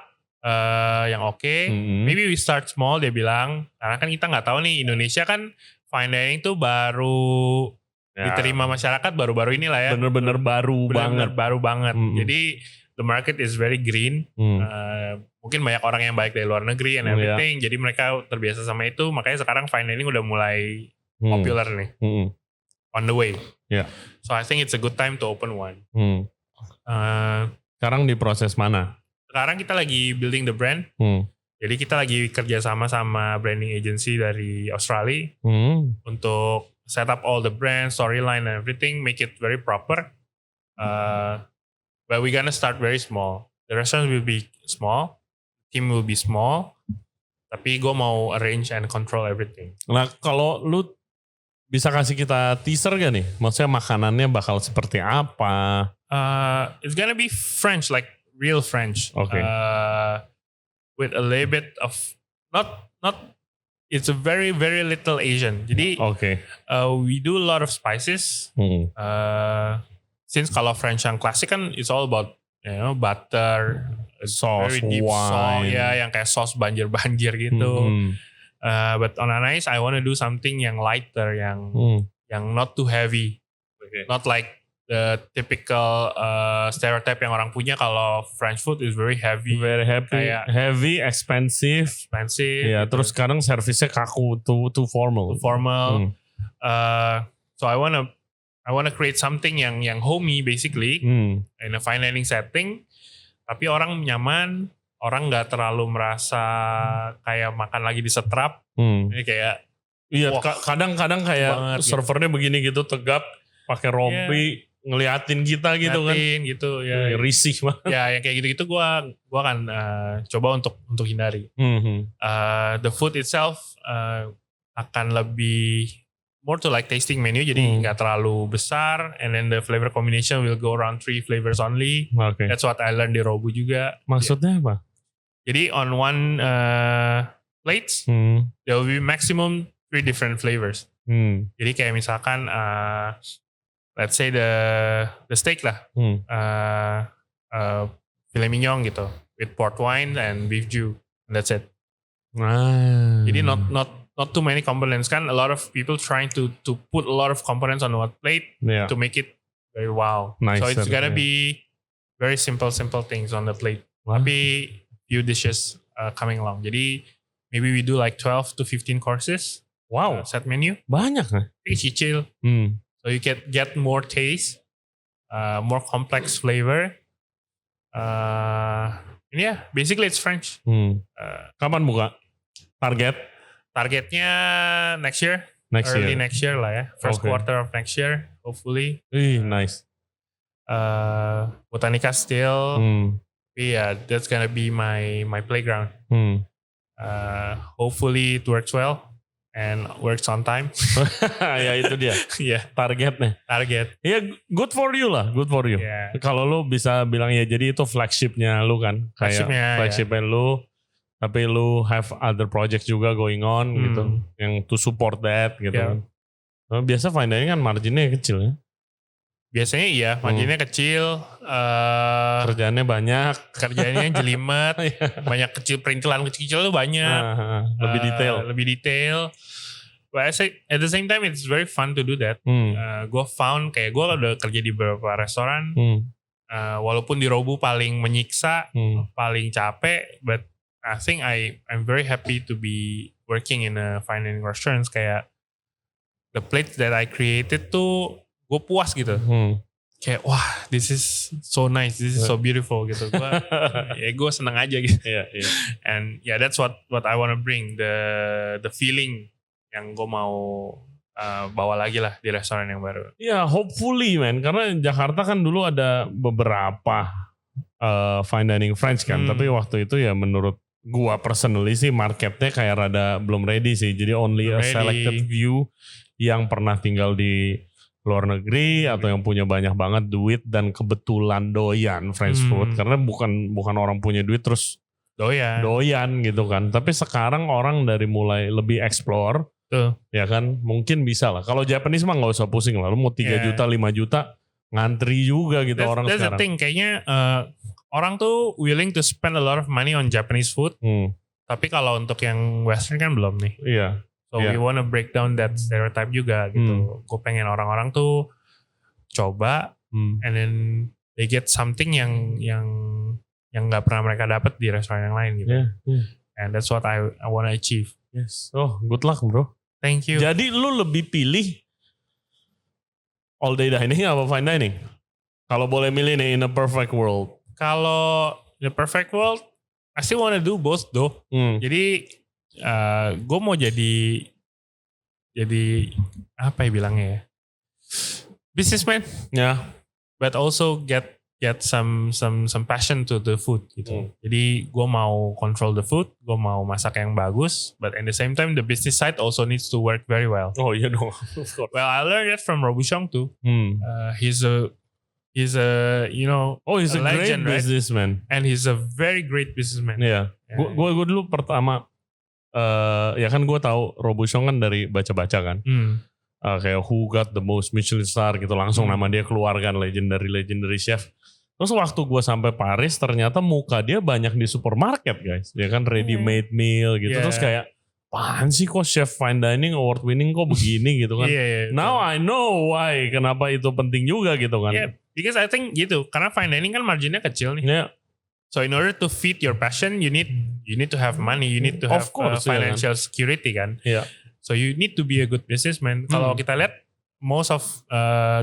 yang oke. Maybe we start small, dia bilang. Karena kan kita nggak tahu nih, Indonesia kan fine dining tuh baru diterima masyarakat baru-baru inilah ya. Bener-bener baru banget. Jadi the market is very green. Mungkin banyak orang yang baik dari luar negeri and everything. Jadi mereka terbiasa sama itu. Makanya sekarang fine dining udah mulai popular nih. On the way. So I think it's a good time to open one. Sekarang di proses mana? Sekarang kita lagi building the brand. Jadi kita lagi kerja sama branding agency dari Australia untuk set up all the brand, storyline, and everything, make it very proper. But we're gonna start very small. The restaurant will be small, team will be small, tapi gue mau arrange and control everything. Nah, kalau lu bisa kasih kita teaser gak nih? Maksudnya makanannya bakal seperti apa? It's gonna be French, like real French. Okay. With a little bit of not. It's a very very little Asian. Jadi, we do a lot of spices. Since kalau French yang klasik kan, it's all about butter, sauce, very deep wine, sauce, yang kayak sauce banjir gitu. But on a nice, I want to do something yang lighter, yang not too heavy, not like the typical stereotype yang orang punya kalau French food is very heavy, kayak heavy, expensive. Ya, gitu. terus sekarang servisnya kaku, too formal. So I wanna create something yang homey basically in a fine dining setting, tapi orang nyaman, orang nggak terlalu merasa kayak makan lagi di setrap. Ini kayak kadang-kadang kayak servernya begini gitu tegap, pakai rompi. Ngeliatin kita gitu kan, risih banget. Ya, yang kayak gitu-gitu gue akan coba untuk hindari. The food itself akan lebih more to like tasting menu, jadi nggak terlalu besar, and then the flavor combination will go around 3 flavors only. That's what I learned di Robu juga. Maksudnya apa? Jadi on one plates, there will be maximum 3 different flavors. Jadi kayak misalkan let's say the steak lah, filet mignon gitu, with port wine and beef jus, and that's it. Jadi not too many components kan. A lot of people trying to put a lot of components on one plate to make it very wow. So it's gonna be very simple things on the plate. Tapi few dishes coming along. Jadi maybe we do like 12 to 15 courses. Wow, set menu. Banyak kan? Cicil. So you get more taste, more complex flavor. Basically it's French. Kapan buka? Targetnya next year. Early next year lah ya. First quarter of next year, hopefully. Nice. Botanica still. That's gonna be my playground. Hopefully it works well. And works on time. Ya itu dia. Targetnya. Ya good for you lah. Kalau lu bisa bilang ya jadi itu flagshipnya lu kan. Flagshipnya lu. Tapi lu have other projects juga going on gitu. Yang to support that gitu kan. Biasa fine dining kan marginnya kecil ya. Biasanya iya, marginnya kecil. Kerjaannya banyak. Kerjaannya jelimet. Banyak perintilan kecil-kecil tuh banyak. Lebih detail. But I say, at the same time it's very fun to do that. Gue found kayak gue udah kerja di beberapa restoran. Walaupun di Robu paling menyiksa, paling capek. But I think I'm very happy to be working in a fine dining restaurants. Kayak the plates that I created tuh gue puas gitu. Kayak wah this is so nice, this is so beautiful gitu. Gue seneng aja gitu. And that's what I want to bring, the feeling yang gue mau bawa lagi lah di restoran yang baru. Hopefully man, karena Jakarta kan dulu ada beberapa fine dining French kan, tapi waktu itu ya menurut gua personally sih marketnya kayak rada belum ready sih. Jadi only a selected few yang pernah tinggal di luar negeri atau yang punya banyak banget duit dan kebetulan doyan French food. Karena bukan orang punya duit terus doyan gitu kan. Tapi sekarang orang dari mulai lebih explore, ya kan, mungkin bisa lah. Kalau Japanese mah nggak usah pusing lah. Lu mau 3 juta, 5 juta ngantri juga gitu orang that's sekarang. The thing, kayaknya orang tuh willing to spend a lot of money on Japanese food. Tapi kalau untuk yang Western kan belum nih. Iya. So we wanna break down that stereotype juga gitu. Gue pengen orang-orang tuh coba, and then they get something yang nggak pernah mereka dapat di restoran yang lain gitu. And that's what I wanna achieve. Yes. Oh, good luck bro. Thank you. Jadi lu lebih pilih all day dining apa fine dining? Kalau boleh milih nih in a perfect world. Kalau in a perfect world, I still wanna do both though. Jadi gue mau jadi apa ya bilangnya ya, businessman, but also get some passion to the food gitu. Jadi gue mau control the food, gue mau masak yang bagus, but at the same time the business side also needs to work very well. Oh iya dong. Well, I learned that from Robuchon too. He's a he's a great legend, businessman, and he's a very great businessman. Iya. Gue dulu pertama ya kan gue tahu Robuchon kan dari baca-baca kan. Kayak who got the most Michelin star gitu, langsung nama dia keluar kan, legendary chef. Terus waktu gue sampai Paris ternyata muka dia banyak di supermarket guys, ya kan, ready made meal gitu. Terus kayak apaan sih kok chef fine dining award winning kok begini gitu kan. Now I know why, kenapa itu penting juga gitu kan. Because I think gitu, karena fine dining kan marginnya kecil nih. So in order to feed your passion, you need to have money, you need to have financial security kan. So you need to be a good businessman. Kalau kita lihat most of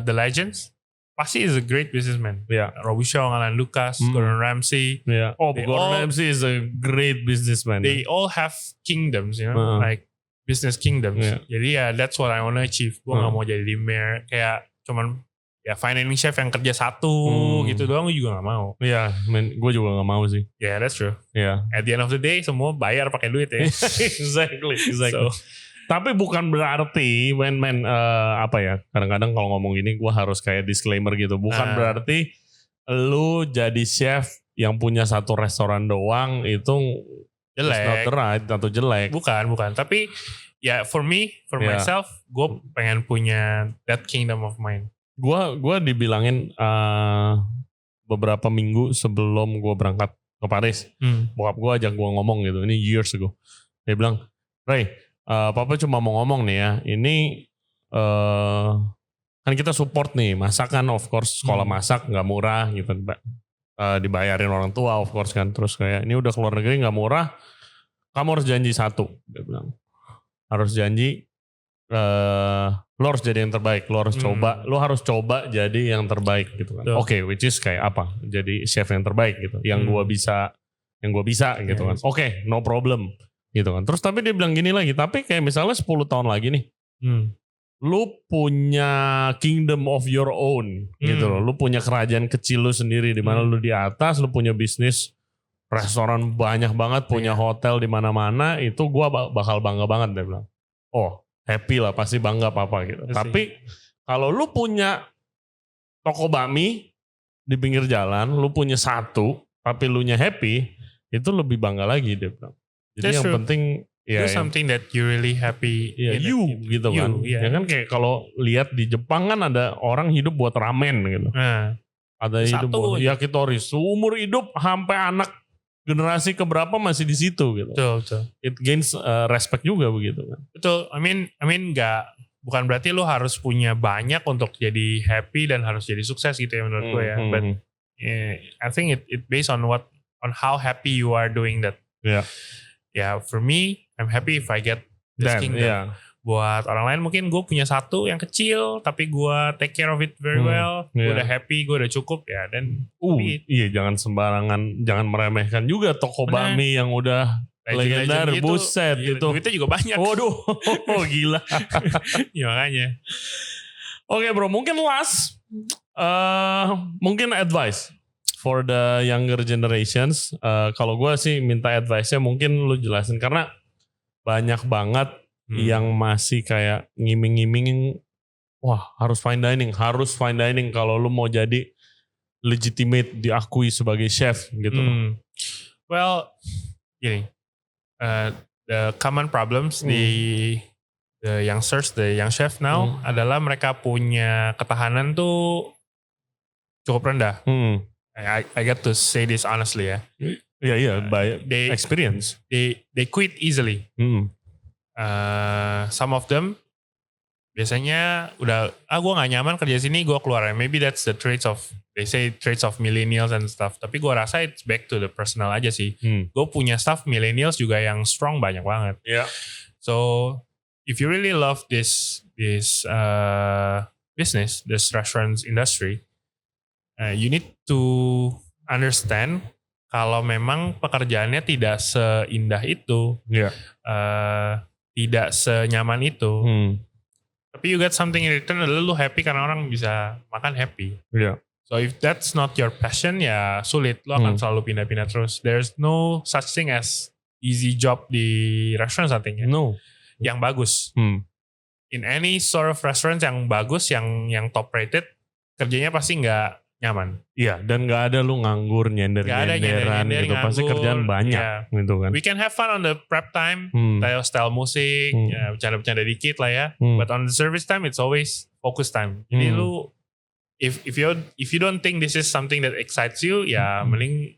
the legends pasti is a great businessman. Robuchon, Alain Lucas, Gordon Ramsay. Gordon Ramsay is a great businessman. They all have kingdoms, you know, like business kingdoms. Jadi that's what I want to achieve. Gue gak mau jadi mayor kayak cuman fine dining chef yang kerja satu gitu doang, gue juga gak mau. Gue juga gak mau sih. That's true. At the end of the day semua bayar pakai duit ya. Exactly. So, tapi bukan berarti apa ya, kadang-kadang kalau ngomong gini gue harus kayak disclaimer gitu. Bukan berarti lu jadi chef yang punya satu restoran doang itu jelek, not right atau jelek. Bukan. Tapi for myself, gue pengen punya that kingdom of mine. Gue dibilangin beberapa minggu sebelum gue berangkat ke Paris, bokap gue ajak gue ngomong gitu, ini years ago. Dia bilang, Ray, papa cuma mau ngomong nih ya, ini kan kita support nih masakan, of course sekolah masak nggak murah gitu, dibayarin orang tua of course kan. Terus kayak ini udah keluar negeri nggak murah, kamu harus janji satu. Dia bilang harus janji. Lo harus jadi yang terbaik, lo harus coba jadi yang terbaik gitu kan. Oke, which is kayak apa? Jadi chef yang terbaik gitu, yang gue bisa gitu kan. Oke, no problem gitu kan. Terus tapi dia bilang gini lagi, tapi kayak misalnya 10 tahun lagi nih, lu punya kingdom of your own gitu loh. Lu punya kerajaan kecil lu sendiri di mana lu di atas, lu punya bisnis restoran banyak banget, punya hotel di mana-mana, itu gue bakal bangga banget. Dia bilang, happy lah, pasti bangga apa gitu. Tapi kalau lu punya toko bakmi di pinggir jalan, lu punya satu, tapi lu nya happy, itu lebih bangga lagi dia bilang. Jadi yang penting do something that you really happy gitu kan. Ya kan kayak kalau lihat di Jepang kan ada orang hidup buat ramen gitu. Ada hidup buat yakitori, seumur hidup sampai anak generasi keberapa masih di situ gitu. Betul. It gains respect juga begitu kan. Betul. I mean bukan berarti lu harus punya banyak untuk jadi happy dan harus jadi sukses gitu ya menurut gue ya. But I think it based on how happy you are doing that. For me, I'm happy if I get this kingdom. Buat orang lain mungkin gue punya satu yang kecil tapi gue take care of it very well. Gue udah happy, gue udah cukup ya. Dan jangan sembarangan, jangan meremehkan juga toko bakmi yang udah legendar, gitu, buset gitu. Duitnya juga banyak. Waduh, gila. Ya makanya. Oke bro, mungkin last, mungkin advice for the younger generations, kalau gue sih minta advice-nya mungkin lu jelasin karena banyak banget yang masih kayak ngiming-ngimingin, wah harus fine dining kalau lu mau jadi legitimate diakui sebagai chef gitu. Well, gini, the common problems di the youngsters, the young chef now adalah mereka punya ketahanan tuh cukup rendah. I get to say this honestly ya. Iya, by experience. They quit easily. Some of them biasanya udah, gue gak nyaman kerja sini, gue keluar. Maybe that's the traits of, they say traits of millennials and stuff. Tapi gue rasa it's back to the personal aja sih. Gue punya staff millennials juga yang strong banyak banget. Yeah. So if you really love this business, this restaurants industry, you need to understand kalau memang pekerjaannya tidak seindah itu, tidak senyaman itu. Tapi you get something in return, lu happy karena orang bisa makan happy. So if that's not your passion, ya sulit. Lu akan selalu pindah-pindah terus. There's no such thing as easy job di restaurant artinya. No. Yang bagus. In any sort of restaurant yang bagus, yang top rated, kerjanya pasti nggak nyaman. Iya, dan nggak ada lu nganggur nyender-nyenderan gitu. Pasti kerjaan banyak gitu kan. We can have fun on the prep time, style musik, ya, bercanda-bercanda dikit lah ya. But on the service time, it's always focus time. Jadi lu, if you don't think this is something that excites you, ya mending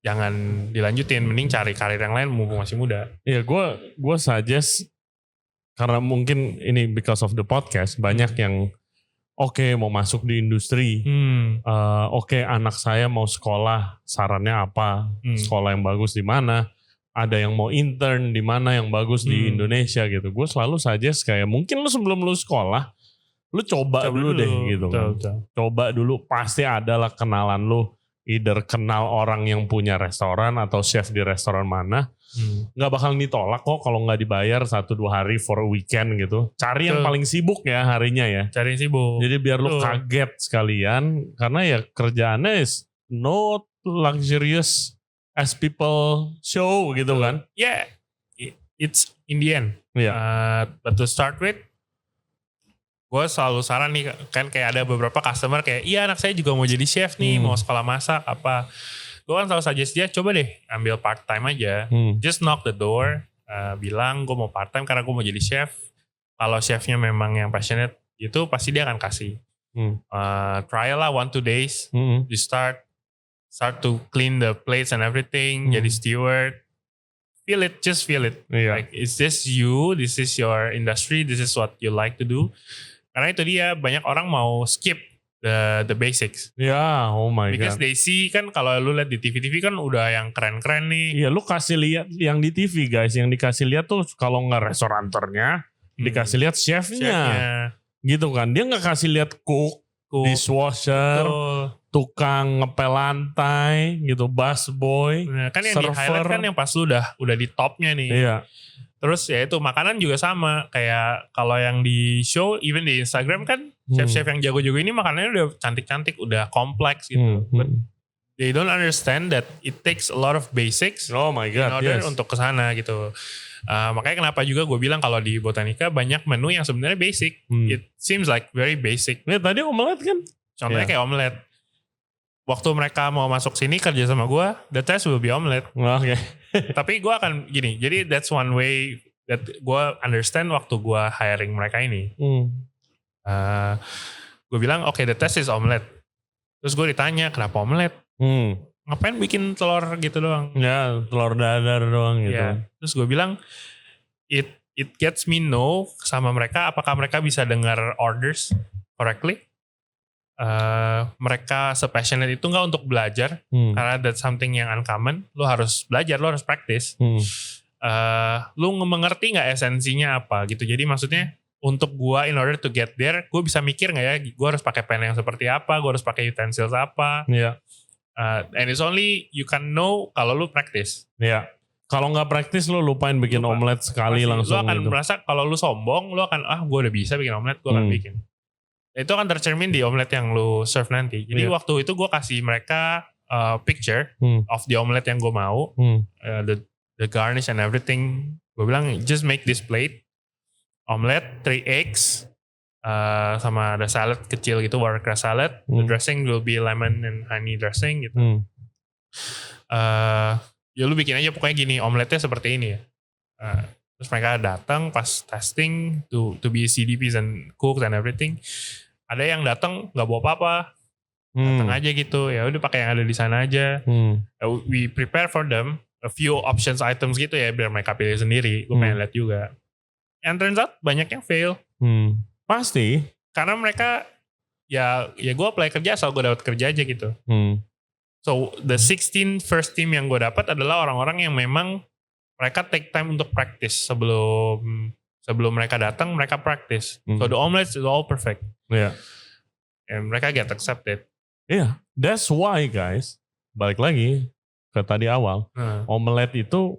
jangan dilanjutin, mending cari karir yang lain mumpung masih muda. Iya, gue suggest karena mungkin ini because of the podcast banyak yang mau masuk di industri, anak saya mau sekolah, sarannya apa, sekolah yang bagus di mana, ada yang mau intern di mana yang bagus di Indonesia gitu. Gue selalu suggest kayak mungkin lu sebelum lu sekolah, lu coba dulu deh gitu. Betul. Coba dulu, pasti adalah kenalan lu. Either kenal orang yang punya restoran atau chef di restoran mana. Gak bakal ditolak kok kalau gak dibayar 1-2 hari for a weekend gitu. Cari yang paling sibuk ya harinya ya. Cari yang sibuk. Jadi biar lu kaget sekalian. Karena ya kerjaannya is not luxurious as people show gitu kan. Yeah, it's in the end. But to start with, gue selalu saran nih, kan kayak ada beberapa customer kayak, iya anak saya juga mau jadi chef nih, mau sekolah masak apa. Gue kan selalu suggest dia, coba deh ambil part time aja. Just knock the door, bilang gue mau part time karena gue mau jadi chef. Kalau chefnya memang yang passionate, itu pasti dia akan kasih. Trial lah 1-2 days, you start to clean the plates and everything, jadi steward. Just feel it. Like, is this you? This is your industry? This is what you like to do? Karena itu dia, banyak orang mau skip the basics. Oh my Because God. they see kan, kalau lu lihat di TV kan udah yang keren-keren nih. Iya, lu kasih lihat yang di TV guys. Yang dikasih lihat tuh kalau nggak restoranternya, dikasih lihat chefnya. Gitu kan. Dia nggak kasih lihat cook, dishwasher, tukang ngepel lantai gitu, busboy, kan yang server. di highlight kan yang pas lu udah di topnya nih. Iya. Terus ya itu makanan juga sama, kayak kalau yang di show, even di Instagram kan chef-chef yang jago-jago ini makanannya udah cantik-cantik, udah kompleks gitu. But they don't understand that it takes a lot of basics. Oh my God, in order untuk kesana gitu. Makanya kenapa juga gue bilang kalau di Botanica banyak menu yang sebenarnya basic. It seems like very basic. Ya tadi omelet kan? Contohnya kayak omelet. Waktu mereka mau masuk sini kerja sama gue, the test will be omelet. Oke. Tapi gue akan gini, jadi that's one way that gue understand waktu gue hiring mereka ini. Gue bilang, okay, the test is omelet. Terus gue ditanya, kenapa omelet? Ngapain bikin telur gitu doang? Ya, telur dadar doang gitu. Ya. Terus gue bilang, it gets me know sama mereka, apakah mereka bisa dengar orders correctly? Mereka se-passionate itu nggak untuk belajar, karena that's something yang uncommon. Lu harus belajar, lu harus practice. Lu mengerti nggak esensinya apa gitu. Jadi maksudnya untuk gua in order to get there, gua bisa mikir nggak ya, gua harus pakai pen yang seperti apa, gua harus pakai utensils apa. And it's only you can know kalau lu practice. Kalau nggak praktis lu lupain bikin omelet sekali pasti, langsung. Lu akan gitu. merasa kalau lu sombong, lu akan gua udah bisa bikin omelet, gua akan bikin. Itu akan tercermin di omelet yang lu serve nanti. Jadi waktu itu gue kasih mereka picture of the omelet yang gue mau, the garnish and everything. Gue bilang just make this plate, omelet, 3 eggs, sama ada salad kecil gitu, watercress salad. The dressing will be lemon and honey dressing gitu. Ya lu bikin aja pokoknya gini, omeletnya seperti ini ya. Terus mereka datang pas testing to be CDPs and cooked and everything. Ada yang datang nggak bawa apa-apa, datang aja gitu. Ya udah pakai yang ada di sana aja. We prepare for them a few options items gitu ya biar mereka pilih sendiri. Gue pengen lihat juga. And turns out banyak yang fail. Pasti. Karena mereka ya gue apply kerja asal gue dapat kerja aja gitu. So the 16 first team yang gue dapat adalah orang-orang yang memang mereka take time untuk practice sebelum mereka datang, mereka practice. So the omelets is all perfect. Yeah. And mereka get accepted. Yeah, that's why guys, balik lagi ke tadi awal, omelet itu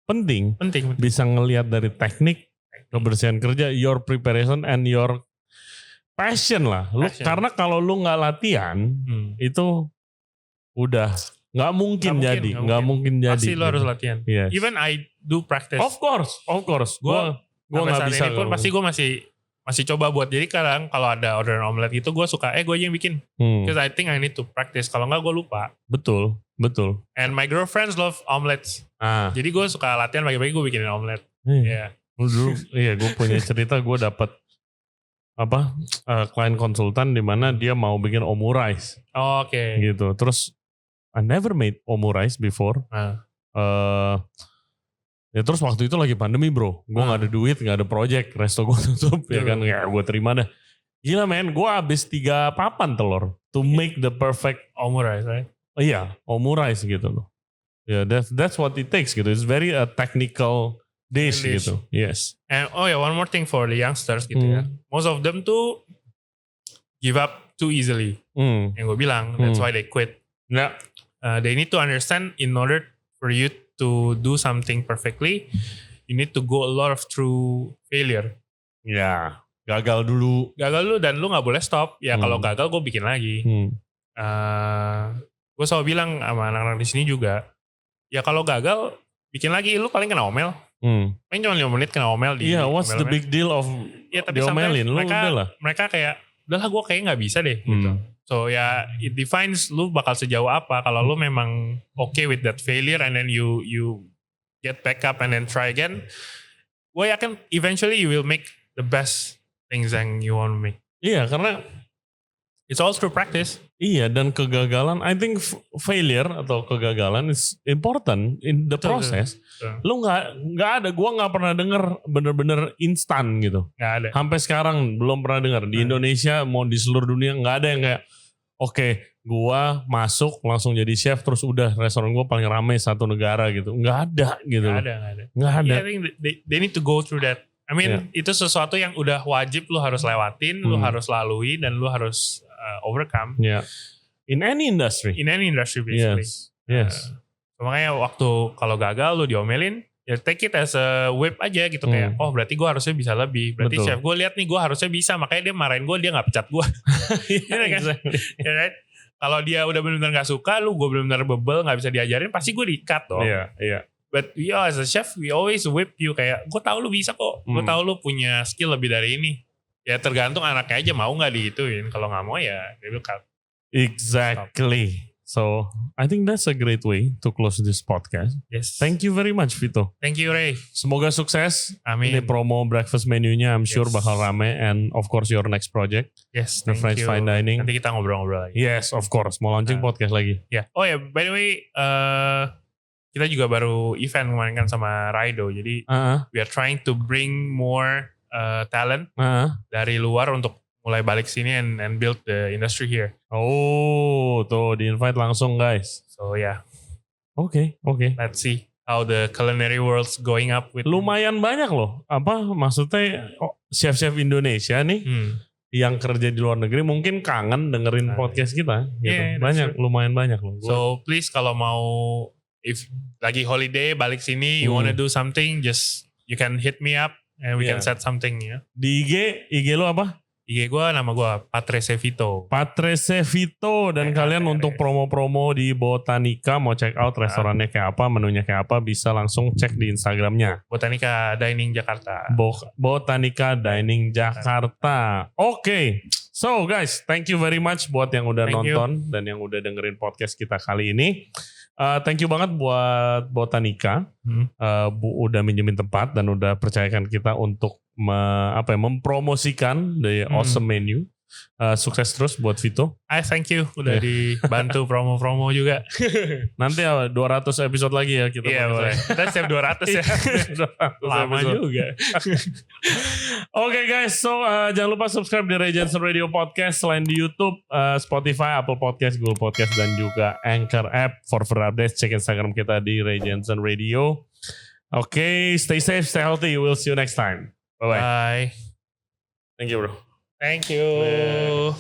penting. Bisa ngelihat dari teknik, kebersihan kerja, your preparation and your passion lah. Karena kalau lu nggak latihan, itu udah nggak mungkin jadi. Pasti lo harus latihan. Yes. Even I do practice. Of course. Gue nggak bisa. Pun pasti gue masih coba buat. Jadi kadang kalau ada orderan omelet gitu, gue suka gue aja yang bikin. Because I think I need to practice. Kalau nggak gue lupa. Betul. And my girlfriends love omelets. Jadi gue suka latihan pagi-pagi gue bikinin omelet. Dulu, gue punya cerita gue dapet klien konsultan di mana dia mau bikin omurice. Oke. Gitu. Terus I never made omurice before. Ya terus waktu itu lagi pandemi bro. Gue gak ada duit, gak ada project. Resto gue tutup ya kan. Ya gue terima dah. Gila men, gue habis 3 papan telur. To make the perfect omurice, right? Iya, omurice gitu loh. Ya that's what it takes gitu. It's very technical dish gitu. Yes. And one more thing for the youngsters gitu ya. Most of them tuh give up too easily. Yang gue bilang, that's why they quit. Yeah. They need to understand in order for you to do something perfectly, you need to go a lot of through failure. Ya, gagal dulu dan lu gak boleh stop. Ya kalau gagal gue bikin lagi. Gue selalu bilang sama anak-anak di sini juga, ya kalau gagal bikin lagi, lu paling kena omel. Paling cuma 5 menit kena omel. What's the big deal of diomelin? Mereka kayak, udahlah gue kayaknya gak bisa deh gitu. So it defines lu bakal sejauh apa. Kalau lu memang okay with that failure and then you get back up and then try again, gue yakin eventually you will make the best things yang you want to make. Iya, karena it's all through practice. Iya, dan kegagalan, I think failure atau kegagalan is important in the process. Lu nggak ada, gue nggak pernah denger bener-bener instan gitu. Nggak ada. Sampai sekarang belum pernah dengar di Indonesia mau di seluruh dunia nggak ada yang kayak oke, gue masuk langsung jadi chef terus udah restoran gue paling ramai satu negara gitu. Nggak ada gitu. Nggak ada. Yeah, I think they need to go through that. I mean itu sesuatu yang udah wajib lu harus lewatin, lu harus lalui dan lu harus overcome. Yeah. In any industry. Basically. Yes. Makanya waktu kalau gagal lu diomelin, ya take it as a whip aja gitu kayak, oh berarti gue harusnya bisa lebih. Berarti chef gue lihat nih gue harusnya bisa, makanya dia marahin gue, dia nggak pecat gue. Ya, right? Kalau dia udah benar-benar nggak suka, gue benar-benar bebel, nggak bisa diajarin, pasti gue di-cut dong. Iya. But as a chef, we always whip you kayak, gue tahu lu bisa kok, gue tahu lu punya skill lebih dari ini. Ya tergantung anaknya aja mau nggak digituin. Kalau nggak mau ya they will cut. Exactly. So I think that's a great way to close this podcast. Yes. Thank you very much Vito. Thank you Ray. Semoga sukses. Amin. Ini promo breakfast menunya I'm sure bakal rame. And of course your next project. Yes. The French Fine Dining. Nanti kita ngobrol-ngobrol lagi. Yes of course. Mau launching podcast lagi. Ya. Oh ya by the way. Kita juga baru event kemarin kan sama Raido. Jadi we are trying to bring more talent dari luar untuk mulai balik sini and build the industry here. Oh, tuh di-invite langsung guys. So yeah. Okay. Let's see how the culinary world's going up with. Lumayan banyak loh. Maksudnya chef-chef Indonesia nih yang kerja di luar negeri mungkin kangen dengerin podcast kita gitu. Yeah, lumayan banyak loh. So please kalau mau if lagi holiday balik sini you wanna do something, just you can hit me up. And we can set something ya. Di IG lo apa? IG gue, nama gue Patrese Vito. Patrese Vito. Dan kalian untuk promo-promo di Botanica, mau check out restorannya kayak apa, menunya kayak apa, bisa langsung cek di Instagramnya. Botanica Dining Jakarta. Botanica Dining Jakarta. Oke. So guys, thank you very much buat yang udah nonton dan yang udah dengerin podcast kita kali ini. Thank you banget buat Botanica. Bu udah minjemin tempat dan udah percayakan kita untuk mempromosikan the awesome menu. Sukses terus buat Vito. Thank you udah dibantu promo-promo juga. Nanti 200 episode lagi ya kita. Iya boleh. Kita siap 200 ya. 200 lama juga. Oke guys, so jangan lupa subscribe di Ray Jensen Radio Podcast selain di YouTube, Spotify, Apple Podcast, Google Podcast dan juga Anchor app. For further updates, cek Instagram kita di Ray Jensen Radio. Oke, stay safe, stay healthy. We'll see you next time. Bye-bye. Bye. Thank you bro. Thank you.